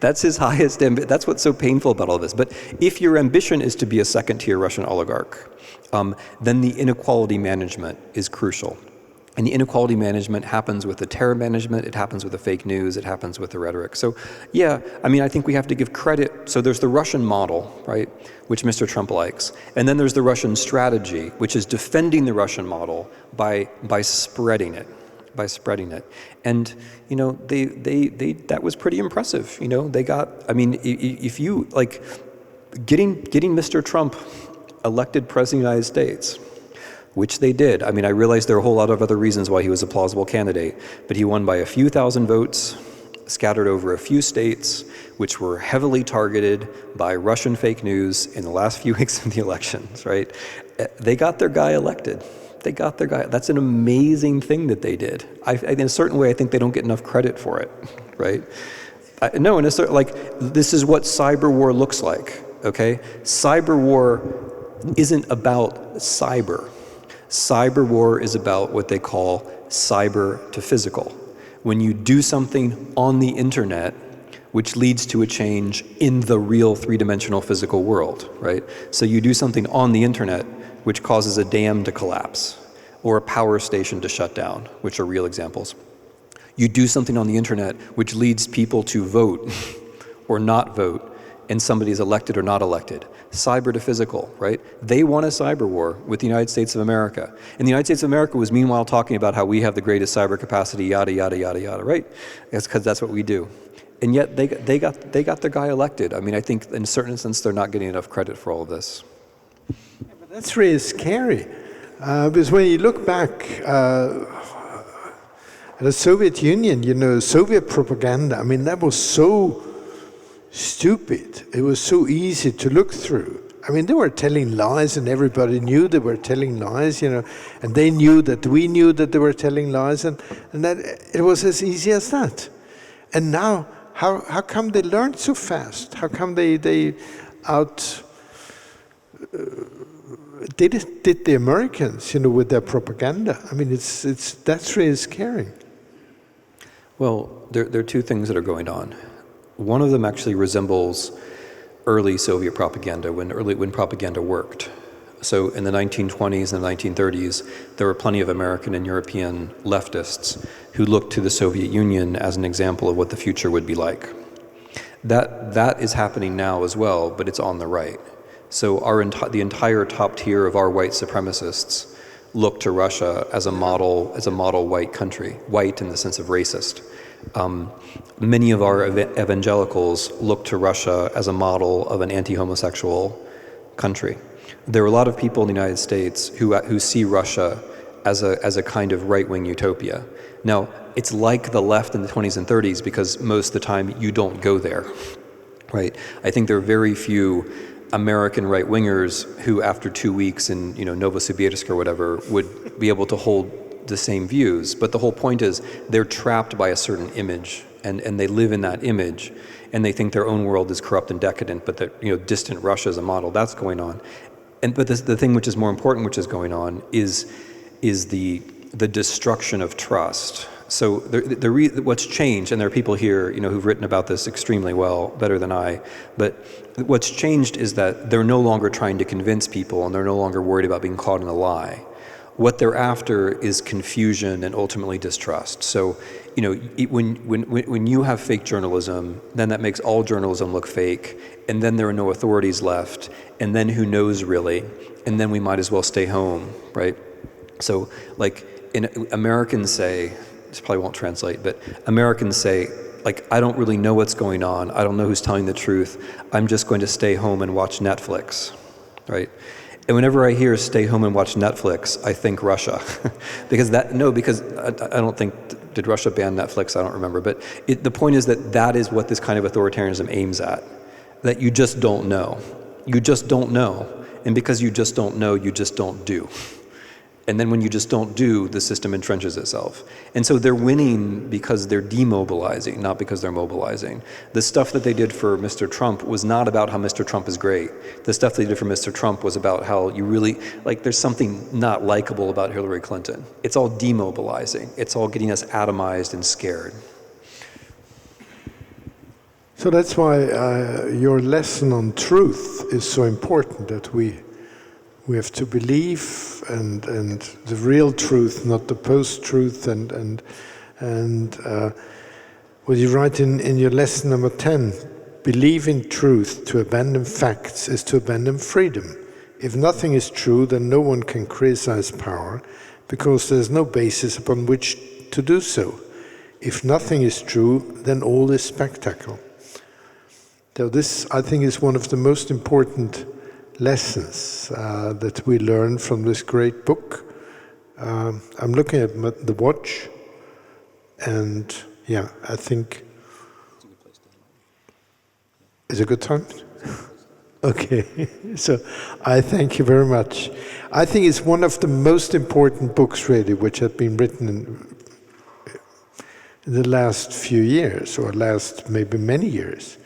That's his highest ambition. That's what's so painful about all this. But if your ambition is to be a second-tier Russian oligarch, then the inequality management is crucial. And the inequality management happens with the terror management, it happens with the fake news, it happens with the rhetoric. So yeah, I mean, I think we have to give credit. So there's the Russian model, right, which Mr. Trump likes. And then there's the Russian strategy, which is defending the Russian model by spreading it. And, that was pretty impressive. They got, I mean, if you, like, getting Mr. Trump elected President of the United States, which they did. I mean, I realize there are a whole lot of other reasons why he was a plausible candidate, but he won by a few thousand votes, scattered over a few states, which were heavily targeted by Russian fake news in the last few weeks of the elections, right? They got their guy elected. That's an amazing thing that they did. In a certain way, I think they don't get enough credit for it, right? No, in a certain, this is what cyber war looks like, okay? Cyber war isn't about cyber. Cyber war is about what they call cyber to physical. When you do something on the internet, which leads to a change in the real three-dimensional physical world, right? So you do something on the internet which causes a dam to collapse, or a power station to shut down, which are real examples. You do something on the internet which leads people to vote or not vote, and somebody is elected or not elected. Cyber to physical, right? They won a cyber war with the United States of America. And the United States of America was meanwhile talking about how we have the greatest cyber capacity, yada, yada, yada, yada, right? It's because that's what we do. And yet they got their guy elected. I mean, I think in a certain sense they're not getting enough credit for all of this. That's really scary, because when you look back at the Soviet Union, Soviet propaganda, I mean, that was so stupid. It was so easy to look through. I mean, they were telling lies, and everybody knew they were telling lies, and they knew that we knew that they were telling lies, and that it was as easy as that. And now, how come they learned so fast? How come they did the Americans, with their propaganda? I mean, that's really scary. Well, there are two things that are going on. One of them actually resembles early Soviet propaganda, when propaganda worked. So in the 1920s and the 1930s, there were plenty of American and European leftists who looked to the Soviet Union as an example of what the future would be like. That is happening now as well, but it's on the right. So the entire top tier of our white supremacists look to Russia as a model white country, white in the sense of racist. Many of our evangelicals look to Russia as a model of an anti-homosexual country. There are a lot of people in the United States who see Russia as a kind of right-wing utopia. Now, it's like the left in the 20s and 30s because most of the time you don't go there, right? I think there are very few American right-wingers who, after 2 weeks in Novosibirsk or whatever, would be able to hold the same views. But the whole point is they're trapped by a certain image, and they live in that image, and they think their own world is corrupt and decadent, but that distant Russia is a model. That's going on. But the thing which is more important, which is going on, is the destruction of trust. So what's changed, and there are people here who've written about this extremely well, better than I, but what's changed is that they're no longer trying to convince people, and they're no longer worried about being caught in a lie. What they're after is confusion and ultimately distrust. So, you know, when you have fake journalism, then that makes all journalism look fake, and then there are no authorities left, and then who knows really, and then we might as well stay home, right? So, like, Americans say, this probably won't translate, but Americans say, like, I don't really know what's going on, I don't know who's telling the truth, I'm just going to stay home and watch Netflix, right? And whenever I hear stay home and watch Netflix, I think Russia. because I don't think, did Russia ban Netflix? I don't remember. But the point is that is what this kind of authoritarianism aims at. That you just don't know. You just don't know. And because you just don't know, you just don't do. And then when you just don't do, the system entrenches itself. And so they're winning because they're demobilizing, not because they're mobilizing. The stuff that they did for Mr. Trump was not about how Mr. Trump is great. The stuff they did for Mr. Trump was about how you really, like, there's something not likable about Hillary Clinton. It's all demobilizing. It's all getting us atomized and scared. So that's why your lesson on truth is so important, that we have to believe and the real truth, not the post-truth, and what you write in your lesson number 10, believe in truth, to abandon facts is to abandon freedom. If nothing is true, then no one can criticize power, because there's no basis upon which to do so. If nothing is true, then all is spectacle. So this, I think, is one of the most important lessons that we learn from this great book. I'm looking at the watch, and yeah, I think it's a good time. Okay, so I thank you very much. I think it's one of the most important books, really, which have been written in the last few years, or last maybe many years.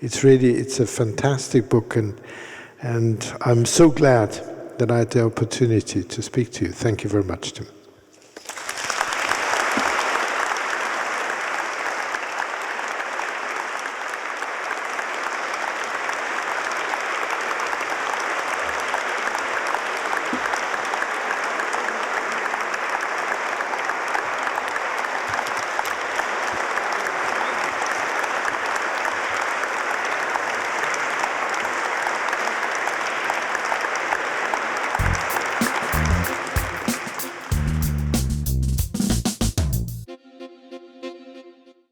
It's a fantastic book, and I'm so glad that I had the opportunity to speak to you. Thank you very much, Tim.